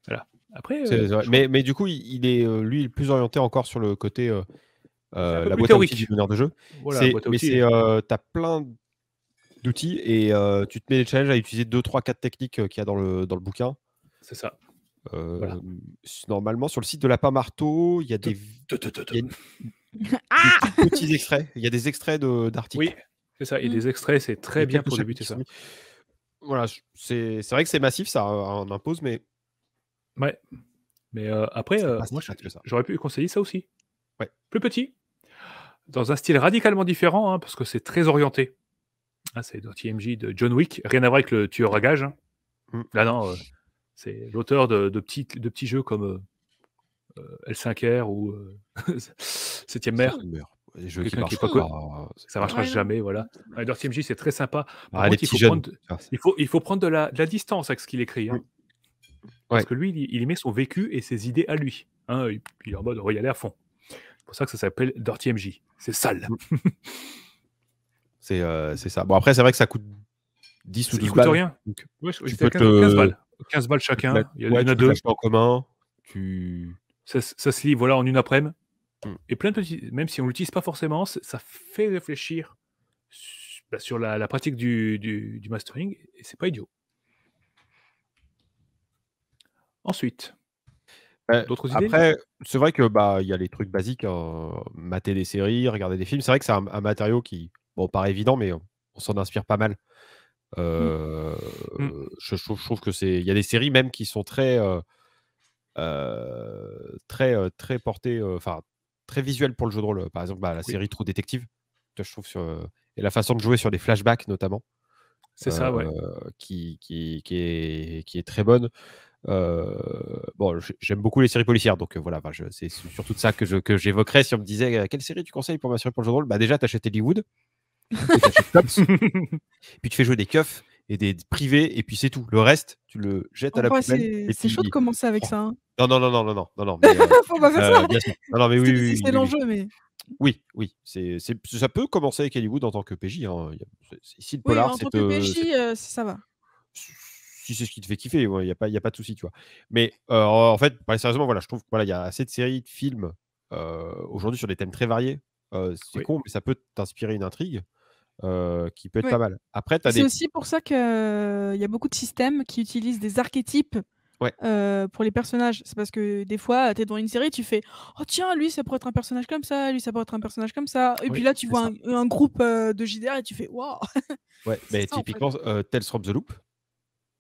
Voilà. Après, mais du coup, il est lui plus orienté encore sur le côté la boîte à outils du meneur de jeu. Voilà, mais t'as plein d'outils et tu te mets des challenges à utiliser 2, 3, 4 techniques qu'il y a dans le bouquin. C'est ça. Voilà. Normalement, sur le site de Lapin Marteau, il y a des petits extraits. Il y a des extraits d'articles. Oui, c'est ça. Il y a des extraits, c'est très bien pour débuter ça. Voilà, c'est vrai que c'est massif, ça en impose, mais... Ouais. Mais après, moi, j'aurais pu conseiller ça aussi. Ouais. Plus petit. Dans un style radicalement différent, hein, parce que c'est très orienté. Ah, c'est Dirty MJ de John Wick. Rien à voir avec le tueur à gages. Hein. Là, non. C'est l'auteur de petits jeux comme L5R ou 7ème mer. Les jeux qui marchent pas, ça marchera jamais, voilà. Dirty MJ, c'est très sympa. Par contre, il faut prendre de la distance avec ce qu'il écrit. Hein. Parce que lui, il y met son vécu et ses idées à lui. Hein, et puis il est en mode, on va y aller à fond. C'est pour ça que ça s'appelle Dirty MJ. C'est sale. C'est ça. Bon, après, c'est vrai que ça coûte 10 ou 12 balles. Ça coûte rien. Donc, tu peux 15 balles. 15 balles chacun. Il y en a 2. En commun. Ça se lit voilà, en une après-midi. Et plein de petits, même si on ne l'utilise pas forcément, ça fait réfléchir sur la pratique du mastering. Et c'est pas idiot. Ensuite, d'autres idées? Après, c'est vrai que il y a les trucs basiques, mater des séries, regarder des films. C'est vrai que c'est un matériau qui, bon, paraît évident, mais on s'en inspire pas mal. Je trouve que il y a des séries même qui sont très très portées, enfin très visuelles pour le jeu de rôle. Par exemple, la série True Detective, je trouve et la façon de jouer sur des flashbacks notamment. C'est ça, ouais. Qui est très bonne. Bon, j'aime beaucoup les séries policières, donc voilà, c'est surtout de ça que j'évoquerais si on me disait quelle série tu conseilles pour m'assurer pour le jeu de rôle. Déjà, t'achètes Hollywood, t'achètes Cops, puis tu fais jouer des keufs et des privés, et puis c'est tout. Le reste, tu le jettes à la poubelle. C'est chaud de commencer avec ça. Hein. Non. Faut pas faire ça. Bien sûr. Non, mais oui. C'est l'enjeu, mais. Oui. Ça peut commencer avec Hollywood en tant que PJ. Hein. Ici, le polar, en tant que PJ, ça va. Si c'est ce qui te fait kiffer, il n'y a pas de souci, tu vois. Mais en fait, sérieusement, voilà, je trouve qu'il y a assez de séries, de films aujourd'hui sur des thèmes très variés. C'est con, mais ça peut t'inspirer une intrigue qui peut être pas mal. Après, c'est aussi pour ça qu'il y a beaucoup de systèmes qui utilisent des archétypes Ouais. Pour les personnages. C'est parce que des fois, tu es dans une série, tu fais: «Oh tiens, lui, ça pourrait être un personnage comme ça, lui, ça pourrait être un personnage comme ça» et puis Oui, là, tu C'est vois ça. un groupe, de JDR et tu fais: «Waouh!» Ouais, C'est mais ça, en fait. typiquement, Tales from the Loop,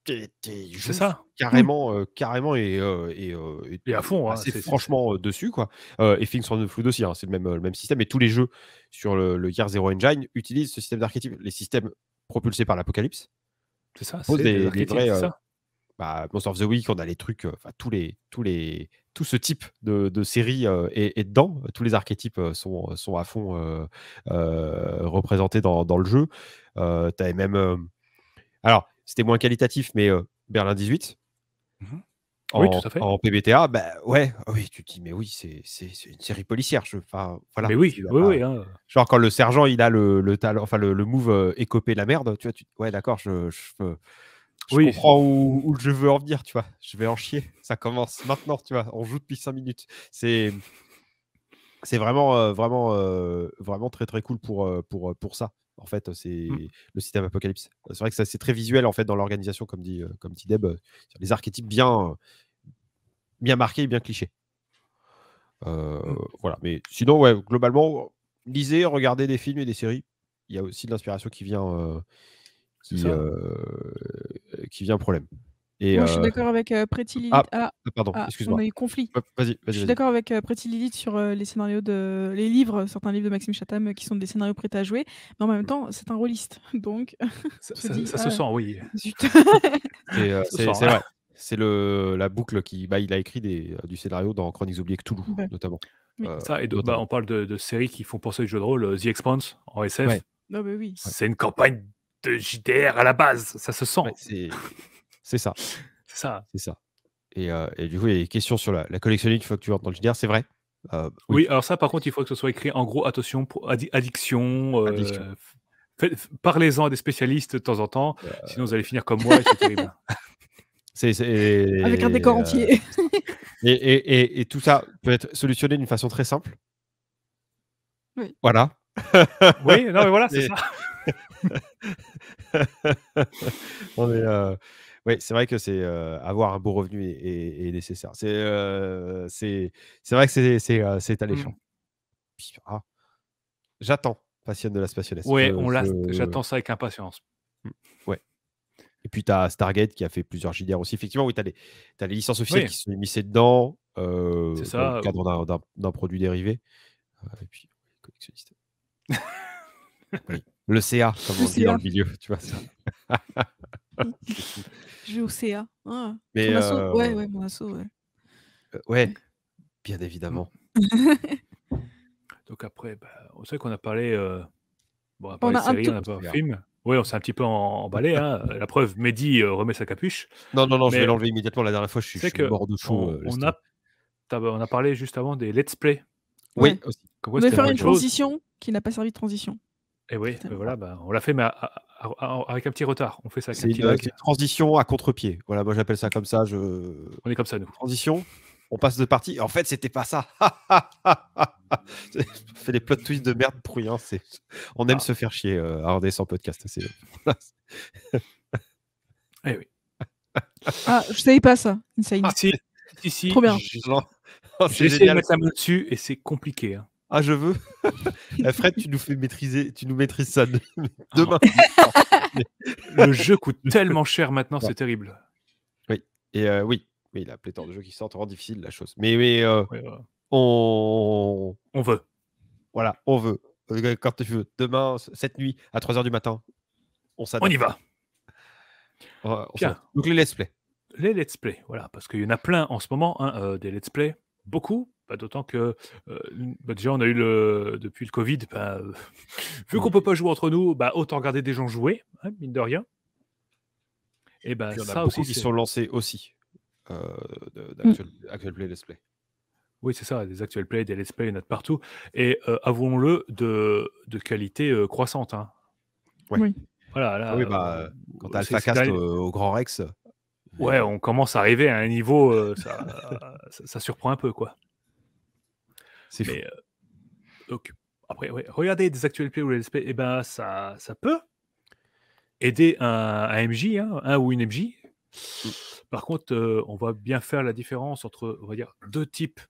tu c'est joues ça. Mmh. carrément et Et à fond, hein, assez franchement, dessus, quoi. Et Things from the Flood aussi, hein, c'est le même système et tous les jeux sur le Year Zero Engine utilisent ce système d'archétype. Les systèmes propulsés par l'Apocalypse c'est ça, posent c'est des des archétypes, vrais, c'est ça. bah, Monster of the Week, on a les trucs, enfin tout ce type de série, est dedans. Tous les archétypes, sont à fond, représentés dans le jeu. Tu avais même, alors c'était moins qualitatif, mais Berlin 18 Mmh. Oui, tout à fait. en PBTA, bah, ouais, oui, tu te dis: «Mais oui, c'est une série policière». Enfin, Mais voilà, oui, il y a oui, pas oui, hein. genre quand le sergent, il a le talent, enfin le move, écoper la merde, tu vois? Ouais, d'accord, je Oui, comprends où je veux en venir, tu vois? Je vais en chier. Ça commence maintenant, tu vois? On joue depuis 5 minutes. C'est vraiment, vraiment très, très cool pour ça. En fait, mmh, c'est le système Apocalypse. C'est vrai que c'est très visuel, en fait, dans l'organisation, comme dit Deb, les archétypes bien marqués et bien clichés. mmh, Voilà, mais sinon, ouais, globalement, lisez, regardez des films et des séries. Il y a aussi de l'inspiration c'est qui, ça. heu, qui vient en problème et Moi, je suis d'accord avec, Pretty ah, Lilith. pardon, On excuse-moi. a eu conflit. Vas-y, Je vas-y, suis vas-y. d'accord avec, Pretty Lilith sur, les scénarios les livres, certains livres de Maxime Chatham, qui sont des scénarios prêts à jouer, mais en même Mmh. temps, c'est un rôliste, donc Ça on se ça dit: ça se «Ah, sent, oui, zut!» ça se sent. C'est vrai. C'est la boucle il a écrit du scénario dans Chroniques oubliées Cthulhu, Bah, notamment, oui. Ça et bah, notamment. on parle de séries qui font penser au jeu de rôle, The Expanse en Ouais, SF, Ah bah, oui. ouais, c'est une campagne de JDR à la base, ça se sent. ouais, c'est ça, C'est ça. c'est ça et du coup, il y a des questions sur la collectionnite une fois que tu rentres dans le JDR, c'est vrai. Oui, Oui, alors ça, par contre, il faut que ce soit écrit en gros, attention pour addiction, addiction. parlez-en à des spécialistes de temps en temps, sinon vous allez finir comme moi et c'est terrible. C'est Avec un décor entier. et tout ça peut être solutionné d'une façon très simple. Oui. Voilà. Oui, non mais voilà, c'est C'est ça. on est, ouais, c'est vrai que avoir un beau revenu est nécessaire. C'est vrai que c'est Mmh. alléchant. Puis, j'attends Passion de la Spationesse. Ouais, j'attends ça avec impatience. Mmh, ouais et puis tu as Stargate qui a fait plusieurs JDR aussi. Effectivement, oui, tu as les licences officielles Oui, qui sont émises dedans, c'est dans le ça, cadre d'un produit dérivé, et puis collectionniste. Oui, le CA, comme Le on dit dans CA. le milieu, tu vois? Ça c'est fou. Je vais au CA. Ah, Mais ton asso? Ouais, ouais, mon asso, ouais. ouais, bien mmh. évidemment. Donc après, bah, on sait qu'on a parlé, bon, on a On parlé de a un séries, tout on a Le parlé de CA. films. Ouais, on s'est un petit peu emballé, hein, la preuve, Mehdi, remet sa capuche. Non, non, non, je vais Mais l'enlever immédiatement. La dernière fois, je c'est suis que mort de chaud, laisse tomber. on a parlé juste avant des let's play, Oui, Ouais. aussi. comme On quoi devait c'était une faire bonne une chose. transition qui n'a pas servi de transition, Et oui, bah, finalement. voilà, bah, on l'a fait, mais avec un petit retard. On fait ça avec un petit C'est lag. une transition à contre-pied. Voilà, moi j'appelle ça comme ça. On est comme ça, nous. Transition, on passe de partie. En fait, c'était pas ça. On fait des plot twists de merde pourris, hein, on aime Ah, se faire chier, à RDS en podcast. eh oui. Ah, je savais pas ça, Insane. Si, si, si, Trop bien. Non, oh, j'ai c'est essayé de génial. mettre la main dessus et c'est compliqué, hein. Ah, je veux. Fred, tu nous maîtrises ça Oh, demain. Non, mais le jeu coûte tellement cher maintenant, non. c'est terrible. Oui et oui, la pléthore de jeux qui sortent rend difficile la chose. Mais Ouais, on on veut. voilà, on veut. Quand tu veux. Demain, cette nuit, à 3 h du matin, on On y s'adapte. va. On Bien. s'adapte. Donc les let's play. Les let's play, voilà, parce qu'il y en a plein en ce moment, hein, des let's play, beaucoup, bah, d'autant que, bah, déjà on a eu depuis le Covid, bah, vu qu'on Mmh. peut pas jouer entre nous, bah, autant regarder des gens jouer, hein, mine de rien et bah, Puis il y en a ça beaucoup aussi qui c'est sont lancés aussi, Mmh. actual play, let's play. oui c'est ça, des actual play, des let's play, il y en a de partout et avouons-le, de qualité, croissante, hein. Ouais. Oui. Voilà, Ah oui, là, quand tu as ces AlphaCast derniers au Grand Rex, ouais, mais on commence à arriver à un niveau, ça surprend un peu, quoi. c'est fou. Mais, donc après, ouais, regarder des actual play ou des let's play et ben, ça peut aider un MJ, hein, un ou une MJ, Par contre, on va bien faire la différence entre, on va dire, 2 types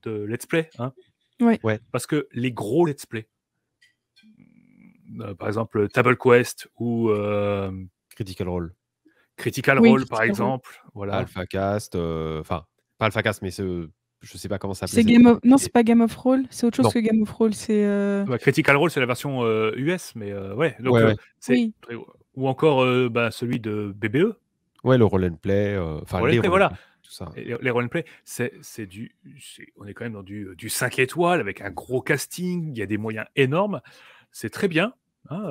de let's play, hein. Ouais. Ouais. Parce que les gros let's play, par exemple, Table Quest ou Critical Role. Critical Oui, Role, par Critical Role. exemple, voilà. AlphaCast, enfin, pas AlphaCast, mais je sais pas comment ça C'est s'appelait. Game of... Non, c'est pas Game of Roll, c'est autre chose Non. que Game of Roll, c'est... Bah, Critical Role, c'est la version US, mais ouais. Donc, Ouais. c'est Oui. ou encore celui de BBE. Ouais, le roll and play, enfin Roll and les play, roll and voilà. play, tout ça. Et les roll and play, on est quand même dans du 5 étoiles avec un gros casting, il y a des moyens énormes, c'est très bien, hein,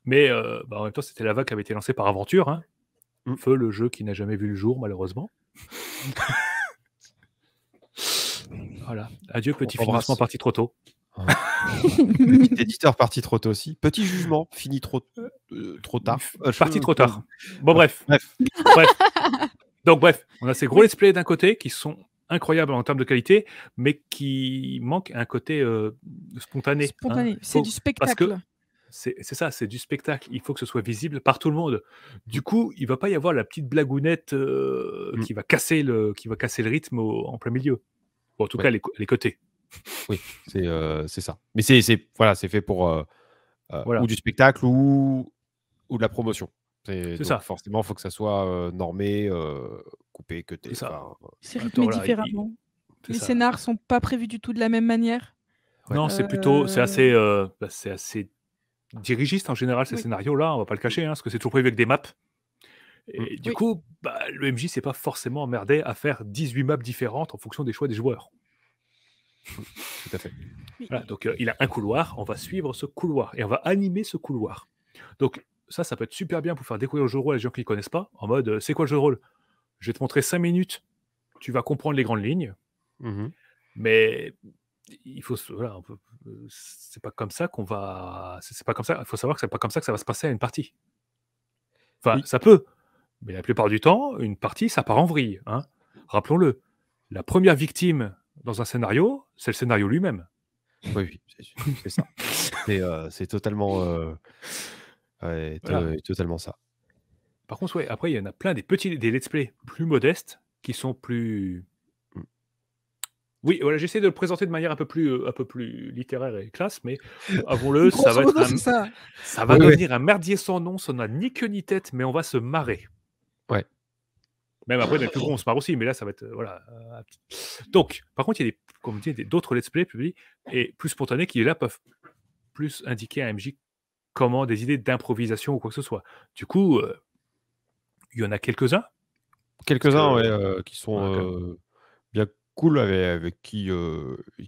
mais en même temps, c'était la vague qui avait été lancée par Aventure, hein. Feu, le jeu qui n'a jamais vu le jour, malheureusement. Voilà. Adieu, petit financement parti trop tôt. Petit éditeur parti trop tôt aussi. Petit jugement fini trop tard. Parti trop tard. Bon, bref. Donc, bref, on a ces gros let's play d'un côté qui sont incroyables en termes de qualité, mais qui manquent un côté spontané. Spontané, c'est du spectacle. Parce que c'est ça, c'est du spectacle. Il faut que ce soit visible par tout le monde. Du coup, il ne va pas y avoir la petite blagounette qui va casser le rythme en plein milieu. Bon, en tout cas, les côtés. Oui, c'est ça. Mais c'est fait pour ou du spectacle ou de la promotion. C'est ça. Forcément, il faut que ça soit normé, coupé, cuté. C'est ça. C'est rythmé différemment. Les scénars sont pas prévus du tout de la même manière. Non, c'est plutôt, c'est assez dirigiste en général ces scénarios-là. On va pas le cacher, hein, parce que c'est toujours prévu avec des maps. Et du coup, le MJ s'est pas forcément emmerdé à faire 18 maps différentes en fonction des choix des joueurs. Tout à fait. Voilà, donc il a un couloir, on va suivre ce couloir et on va animer ce couloir. Donc ça peut être super bien pour faire découvrir le jeu de rôle à des gens qui ne connaissent pas, en mode c'est quoi le jeu de rôle? Je vais te montrer 5 minutes, tu vas comprendre les grandes lignes, mais il faut, voilà, c'est pas comme ça qu'on va, c'est pas comme ça, il faut savoir que c'est pas comme ça que ça va se passer à une partie. Enfin, ça peut, mais la plupart du temps, une partie, ça part en vrille, hein. Rappelons-le, la première victime dans un scénario, c'est le scénario lui-même. Oui, c'est ça. C'est totalement, totalement ça. Par contre, après, il y en a plein des let's play plus modestes qui sont plus... Oui, voilà, j'essaie de le présenter de manière un peu plus littéraire et classe, mais avouons-le, ça va être ça va devenir un merdier sans nom, ça n'a ni queue ni tête, mais on va se marrer. Ouais. Même après, dans les plus gros, on se marre aussi, mais là, ça va être... voilà. Donc, par contre, il y a d'autres let's play plus spontanés qui, là, peuvent plus indiquer à MJ comment des idées d'improvisation ou quoi que ce soit. Du coup, il y en a quelques-uns. Quelques-uns, qui sont bien cool, avec qui...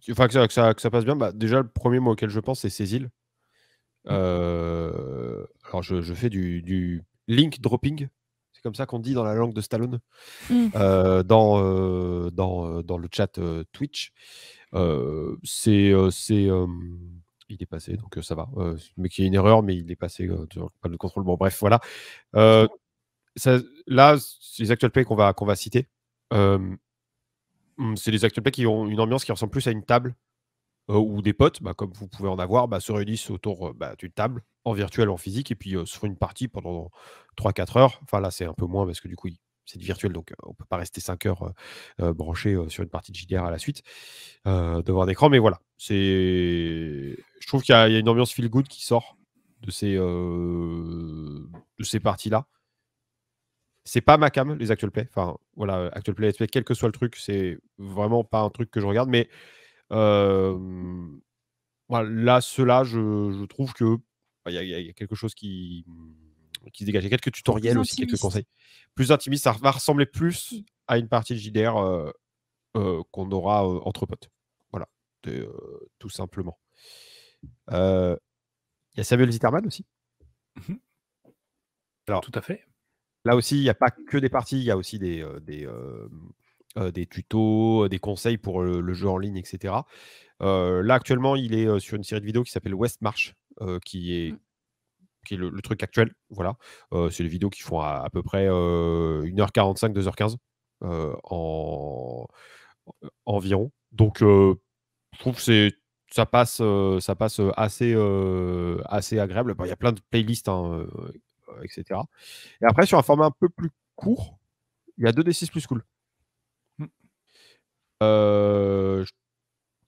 Enfin, que ça passe bien. Bah, déjà, le premier mot auquel je pense, c'est Cécile. Alors, je fais du link dropping. C'est comme ça qu'on dit dans la langue de Stallone. Dans le chat Twitch. Il est passé, donc ça va. Mais qu'il y ait une erreur, mais il est passé pas de contrôle. Bon, bref, voilà. Là, c'est les actual plays qu'on va citer. C'est des actual plays qui ont une ambiance qui ressemble plus à une table où des potes, comme vous pouvez en avoir, se réunissent autour d'une table, en virtuel, en physique, et puis se font une partie pendant 3-4 heures. Enfin, là, c'est un peu moins parce que du coup, c'est du virtuel, donc on ne peut pas rester 5 heures branché sur une partie de JDR à la suite devant un écran. Mais voilà, je trouve qu'il y a une ambiance feel good qui sort de ces parties-là. C'est pas ma cam, les actual play. Enfin, voilà, actual play, quel que soit le truc, c'est vraiment pas un truc que je regarde. Mais là, ceux-là, je trouve que il y a quelque chose qui se dégage. Il y a quelques tutoriels aussi, quelques conseils. Plus intimiste, ça va ressembler plus à une partie de JDR qu'on aura entre potes. Voilà, tout simplement. Il y a Samuel Zitterman aussi. Alors, tout à fait. Là aussi, il n'y a pas que des parties, il y a aussi des tutos, des conseils pour le jeu en ligne, etc. Là, actuellement, il est sur une série de vidéos qui s'appelle West March, qui est le truc actuel. Voilà. C'est des vidéos qui font à peu près 1h45, 2h15 environ. Donc, je trouve que ça passe assez agréable. Il y a plein de playlists, etc. Et après, sur un format un peu plus court, il y a 2d6 plus cool. Mm.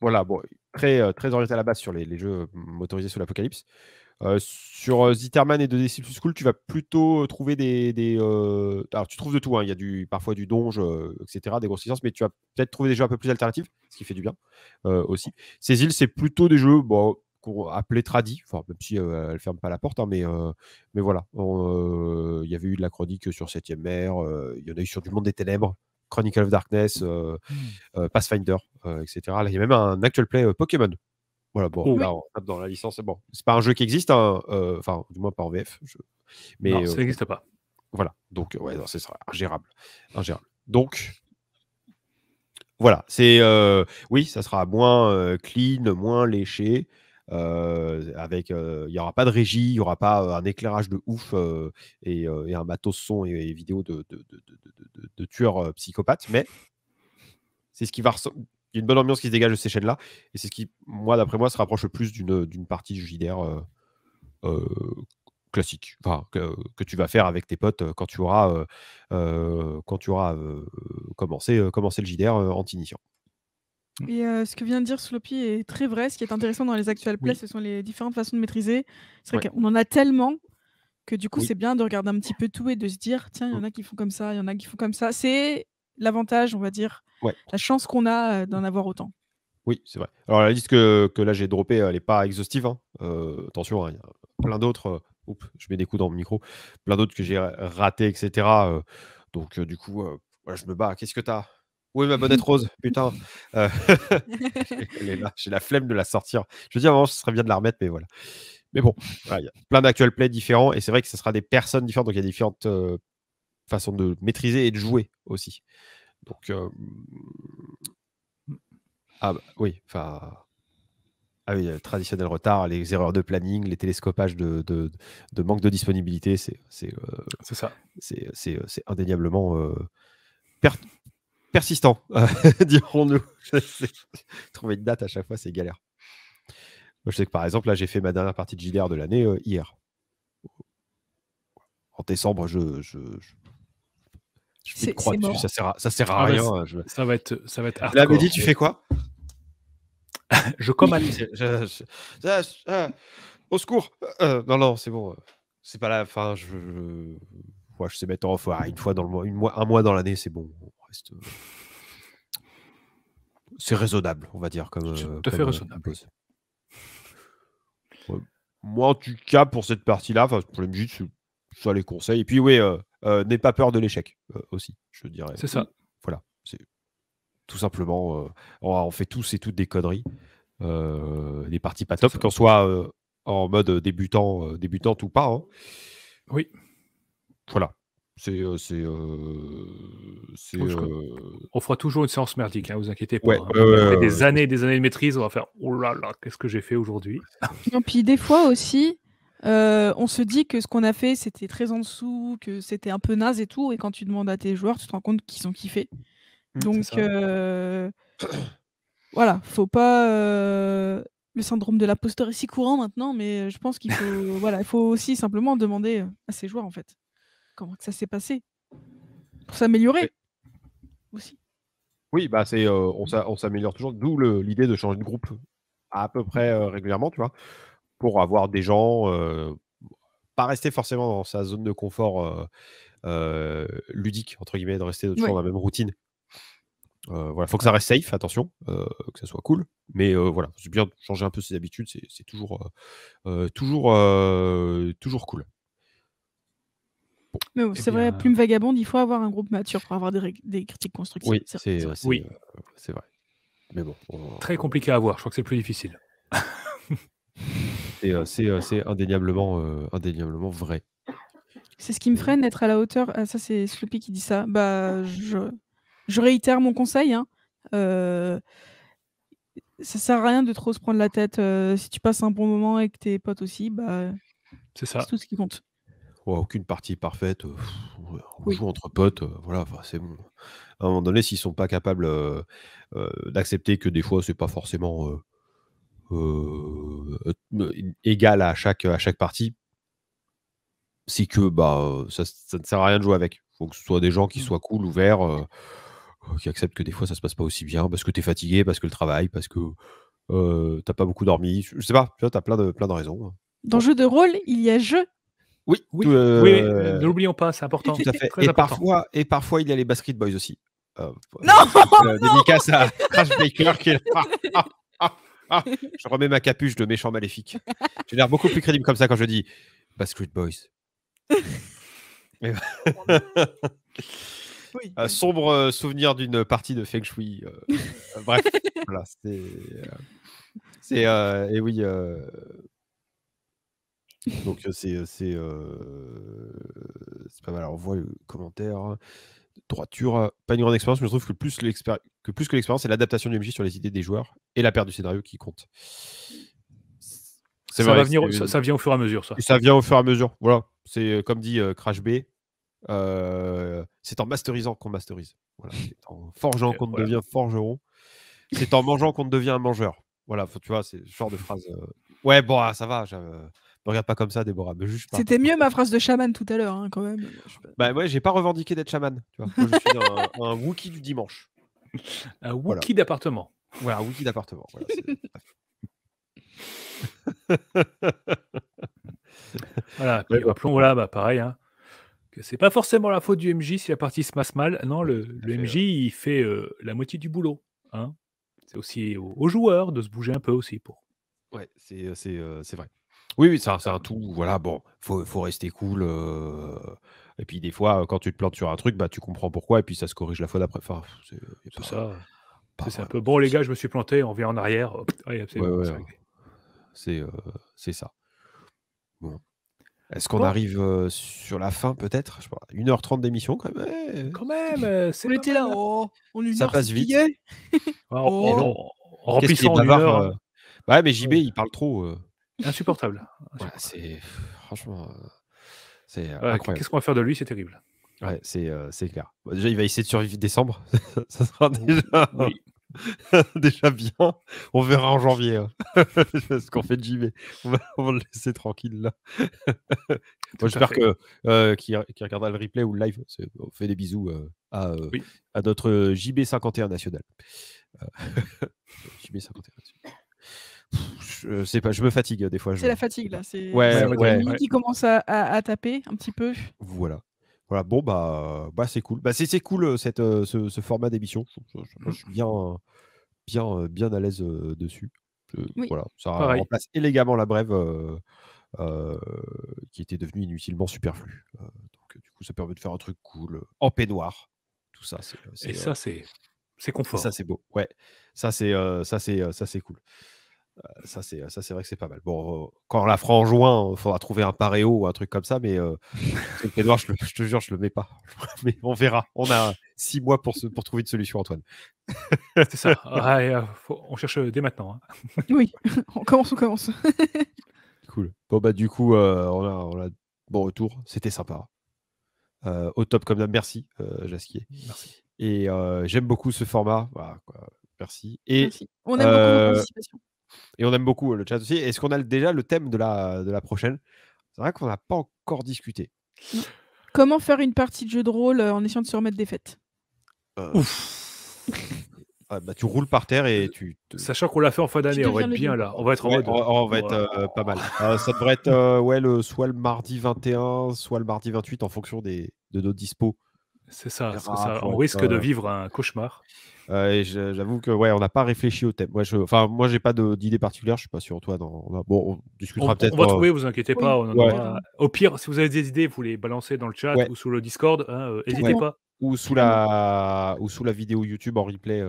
Voilà, bon, très, très orienté à la base sur les jeux motorisés sous l'Apocalypse. Sur Zitterman et 2D6 plus cool, tu vas plutôt trouver alors, tu trouves de tout, hein. Il y a parfois du donge, etc., des grosses licences, mais tu vas peut-être trouver des jeux un peu plus alternatifs, ce qui fait du bien aussi. Ces îles, c'est plutôt des jeux qu'on appelait tradis, enfin, même si elles ne ferment pas la porte, hein, mais voilà. Il y avait eu de la chronique sur 7ème mer, il y en a eu sur du Monde des Ténèbres, Chronicle of Darkness, Pathfinder, etc. Là, il y a même un actual play Pokémon. Voilà, bon, là, on tape dans la licence. Bon, c'est pas un jeu qui existe, hein, enfin, du moins pas en VF. Mais, non, ça n'existe pas. Voilà, donc, ouais, non, c'est ingérable. Donc, voilà, oui, ça sera moins clean, moins léché. Il n'y aura pas de régie, il n'y aura pas un éclairage de ouf et un matos son et vidéo de tueurs psychopathes, mais c'est ce qui va il y a une bonne ambiance qui se dégage de ces chaînes-là, et c'est ce qui, moi, d'après moi, se rapproche le plus d'une partie du JDR classique, enfin, que tu vas faire avec tes potes quand tu auras commencé le JDR anti-initiant. Et ce que vient de dire Sloppy est très vrai. Ce qui est intéressant dans les actual plays, ce sont les différentes façons de maîtriser. C'est vrai qu'on en a tellement que du coup, c'est bien de regarder un petit peu tout et de se dire, tiens, il y en a qui font comme ça, il y en a qui font comme ça. C'est l'avantage, on va dire, la chance qu'on a d'en avoir autant. Oui, c'est vrai. Alors, la liste que là, j'ai droppée, elle n'est pas exhaustive, hein. Attention, hein, il y a plein d'autres. Je mets des coups dans mon micro. Plein d'autres que j'ai ratés, etc. Donc, du coup, voilà, je me bats. Qu'est-ce que t'as? Oui, ma bonnette rose, putain. Elle est là. J'ai la flemme de la sortir. Je veux dire, vraiment, ce serait bien de la remettre, mais voilà. Mais bon, il y a plein d'actual play différents, et c'est vrai que ce sera des personnes différentes, donc il y a différentes façons de maîtriser et de jouer aussi. Donc, oui, enfin... Ah oui, le traditionnel retard, les erreurs de planning, les télescopages de manque de disponibilité, c'est ça. C'est indéniablement persistant, dirons-nous. Trouver une date à chaque fois, c'est galère. Moi, je sais que par exemple, là, j'ai fait ma dernière partie de JDR de l'année hier. En décembre, je fais une croix dessus, ça sert à rien. Ça va être hardcore. Là, Mehdi, tu fais quoi? Je commande. Au secours. Non, c'est bon. C'est pas la fin. Je sais mettre en off une fois dans le mois, un mois dans l'année, c'est bon. C'est raisonnable, on va dire. Tout à fait raisonnable. Moi, en tout cas, pour cette partie-là, pour les musiques, ça les conseille. Et puis, oui, n'aie pas peur de l'échec aussi, je dirais. C'est ça. Voilà. C'est tout simplement, on fait tous et toutes des conneries. Des parties pas top, qu'on soit en mode débutante ou pas. Hein. Oui. Voilà. On fera toujours une séance merdique, hein, vous inquiétez pas. Après des années et des années de maîtrise, on va faire oh là là, qu'est-ce que j'ai fait aujourd'hui? Non, puis des fois aussi, on se dit que ce qu'on a fait, c'était très en dessous, que c'était un peu naze et tout, et quand tu demandes à tes joueurs, tu te rends compte qu'ils ont kiffé. Donc voilà, faut pas le syndrome de l'imposteur est si courant maintenant, mais je pense qu'il faut il faut aussi simplement demander à ses joueurs en fait comment que ça s'est passé pour s'améliorer aussi. Oui, bah on s'améliore toujours, d'où l'idée de changer de groupe à peu près régulièrement, tu vois, pour avoir des gens, pas rester forcément dans sa zone de confort ludique, entre guillemets, de rester toujours dans la même routine. Voilà, faut que ça reste safe, attention, que ça soit cool, mais voilà, c'est bien de changer un peu ses habitudes, c'est toujours cool. Mais c'est vrai, Plume Vagabonde, il faut avoir un groupe mature pour avoir des critiques constructives. Oui, c'est vrai. Mais bon, très compliqué à avoir, je crois que c'est le plus difficile. C'est indéniablement vrai. C'est ce qui me freine d'être à la hauteur. Ah, ça, c'est Sloppy qui dit ça. Bah, je réitère mon conseil. Hein. Ça sert à rien de trop se prendre la tête. Si tu passes un bon moment avec tes potes aussi, bah, c'est tout ce qui compte. Aucune partie parfaite. On joue entre potes. Voilà, c'est bon. À un moment donné, s'ils sont pas capables d'accepter que des fois, c'est pas forcément égal à chaque partie, c'est que ça ne sert à rien de jouer avec. Faut que ce soit des gens qui soient cool, ouverts, qui acceptent que des fois ça se passe pas aussi bien parce que tu es fatigué, parce que le travail, parce que tu pas beaucoup dormi. Je sais pas, tu vois, tu as plein de raisons. Dans Bon. jeu de rôle, il y a jeu. Oui, Oui, tout, oui, ne l'oublions pas, c'est important. tout à fait. Très important. Et parfois, il y a les Backstreet Boys aussi. Non, Dédicace à Crash Baker qui est là. Je remets ma capuche de méchant maléfique. J'ai l'air beaucoup plus crédible comme ça quand je dis Backstreet Boys. Mais- Oui. sombre souvenir d'une partie de Feng Shui. Bref, voilà, et oui. Donc c'est pas mal. Alors, on voit le commentaire. Droiture, pas une grande expérience, mais je trouve que plus que l'expérience, c'est l'adaptation du MJ sur les idées des joueurs et la paire du scénario qui compte. Ça va venir, ça vient au fur et à mesure, ça. Et ça vient au fur et à mesure. Voilà, c'est comme dit Crash B. C'est en masterisant qu'on masterise. Voilà, c'est en forgeant qu'on devient forgeron. C'est en mangeant qu'on devient un mangeur. Voilà, tu vois, c'est ce genre de phrase. Ouais, bon, ça va. Ne regarde pas comme ça, Déborah. C'était mieux ma phrase de chaman tout à l'heure, hein, quand même. Bah, moi, j'ai pas revendiqué d'être chaman. Tu vois. Moi, je suis un Wookie du dimanche. Un Wookie d'appartement. Ouais, un Wookie d'appartement. Voilà, voilà, puis rappelons, voilà, bah, pareil, hein, que c'est pas forcément la faute du MJ si la partie se passe mal. Non, le MJ, il fait la moitié du boulot. Hein. C'est aussi aux joueurs de se bouger un peu aussi. Ouais, c'est vrai. Oui, c'est un tout. Voilà, bon, faut rester cool. Et puis des fois, quand tu te plantes sur un truc, bah tu comprends pourquoi, et puis ça se corrige la fois d'après. Enfin, c'est ça. C'est un peu bon, les gars, je me suis planté, on vient en arrière. Allez, c'est bon, c'est réglé. C'est ça. Bon. Est-ce qu'on arrive sur la fin, peut-être? 1h30 d'émission, quand même. Quand même, c'est on était là, ça passe vite. En remplissant en 1 heure. Ouais, mais JB, il parle trop. Insupportable. Ouais, c'est franchement, c'est incroyable. Qu'est-ce qu'on va faire de lui? C'est terrible. Ouais, c'est clair. Bon, déjà, il va essayer de survivre décembre. Ça sera déjà, déjà bien. On verra en janvier. Hein. Ce qu'on fait de JB. On va le laisser tranquille là. J'espère qu'il regardera le replay ou le live. On fait des bisous à notre JB51 national. JB51 national. Je sais pas, je me fatigue des fois. C'est la fatigue là. C'est qui commence à taper un petit peu. Voilà. Bon, bah c'est cool. Bah, c'est cool ce format d'émission. Je suis bien à l'aise dessus. Voilà, ça remplace élégamment la brève qui était devenue inutilement superflue. Donc, du coup, ça permet de faire un truc cool en peignoir. Tout ça, et ça, c'est confort. Ça, c'est beau. Ouais, ça, c'est cool. Ça, c'est vrai que c'est pas mal. Bon, quand on la fera en juin, il faudra trouver un paréo ou un truc comme ça, mais le peignoir, je te jure, je le mets pas. Mais on verra. On a 6 mois pour trouver une solution, Antoine. C'est ça. On cherche dès maintenant. Hein. Oui, on commence. Cool. Bon, bah, du coup, on a bon retour. C'était sympa. Au top comme d'hab. Merci, Jasquier. Merci. Et j'aime beaucoup ce format. Voilà, quoi. Merci. Et, merci. On aime beaucoup vos participations. Et on aime beaucoup le chat aussi. Est-ce qu'on a déjà le thème de la prochaine? C'est vrai qu'on n'a pas encore discuté. Comment faire une partie de jeu de rôle en essayant de se remettre des fêtes? Bah, tu roules par terre et Sachant qu'on l'a fait en fin d'année, on va être bien là. On va être en mode. On va être pas mal. Ça devrait être soit le mardi 21, soit le mardi 28 en fonction de nos dispos. C'est ça. On risque de vivre un cauchemar. Et j'avoue que on n'a pas réfléchi au thème. Moi, j'ai pas d'idée particulière. Je suis pas sûr, Antoine. On discutera peut-être. On va trouver, vous inquiétez pas. Au pire, si vous avez des idées, vous les balancez dans le chat ou sous le Discord. N'hésitez pas. Ou sous la vidéo YouTube en replay.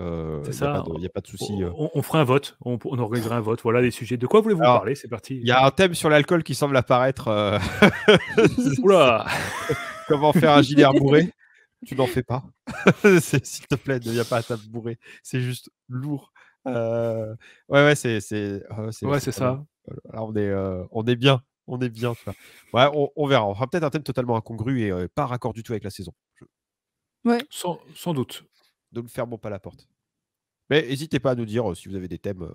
C'est ça. Il n'y a pas de souci. On fera un vote. On organisera un vote. Voilà les sujets. De quoi voulez-vous parler? C'est parti. Il y a un thème sur l'alcool qui semble apparaître. Oula. Comment faire un gilet bourré? Tu n'en fais pas. S'il te plaît, ne viens pas à table bourrée. C'est juste lourd. Ouais, c'est ça. Là, on est bien. On est bien. Tu vois. Ouais, on verra. On fera peut-être un thème totalement incongru et pas raccord du tout avec la saison. Ouais. Sans doute. Ne nous fermons pas la porte. Mais n'hésitez pas à nous dire si vous avez des thèmes.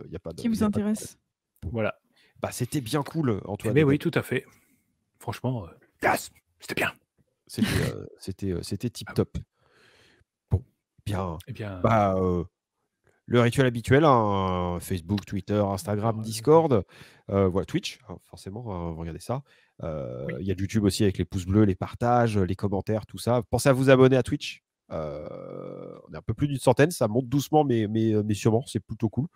Y a pas qui vous intéressent. Voilà. Bah, c'était bien cool, Antoine. Mais oui, tout à fait. Franchement, c'était bien. C'était tip top. Bon, bien. Eh bien, Bah, le rituel habituel, hein, Facebook, Twitter, Instagram, Discord, voilà, Twitch, hein, forcément, vous regardez ça. oui. Il y a YouTube aussi avec les pouces bleus, les partages, les commentaires, tout ça. Pensez à vous abonner à Twitch. On est un peu plus d'une centaine, ça monte doucement, mais sûrement, c'est plutôt cool.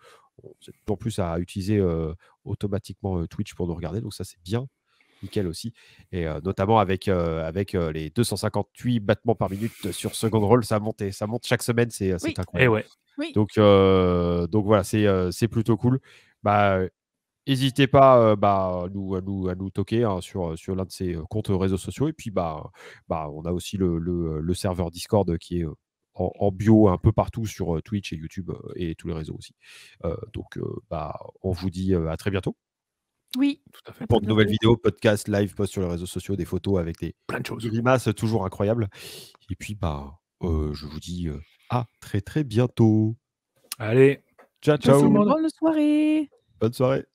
C'est de plus en plus à utiliser automatiquement Twitch pour nous regarder, donc ça, c'est bien. Nickel aussi. Et notamment avec les 258 battements par minute sur Second Roll, ça monte chaque semaine, c'est Oui. Eh incroyable. ouais. Oui. Donc voilà, c'est plutôt cool. Bah, n'hésitez pas à nous toquer hein, sur l'un de ces comptes réseaux sociaux. Et puis, on a aussi le serveur Discord qui est en bio un peu partout sur Twitch et YouTube et tous les réseaux aussi. Donc, on vous dit à très bientôt Oui. Tout à fait. pour de nouvelles vidéos, podcasts, live, posts sur les réseaux sociaux, des photos avec des Plein de choses. grimaces toujours incroyables. Et puis, je vous dis à très très bientôt. Allez, Ciao, ciao tout le ciao. monde. Bonne soirée. Bonne soirée.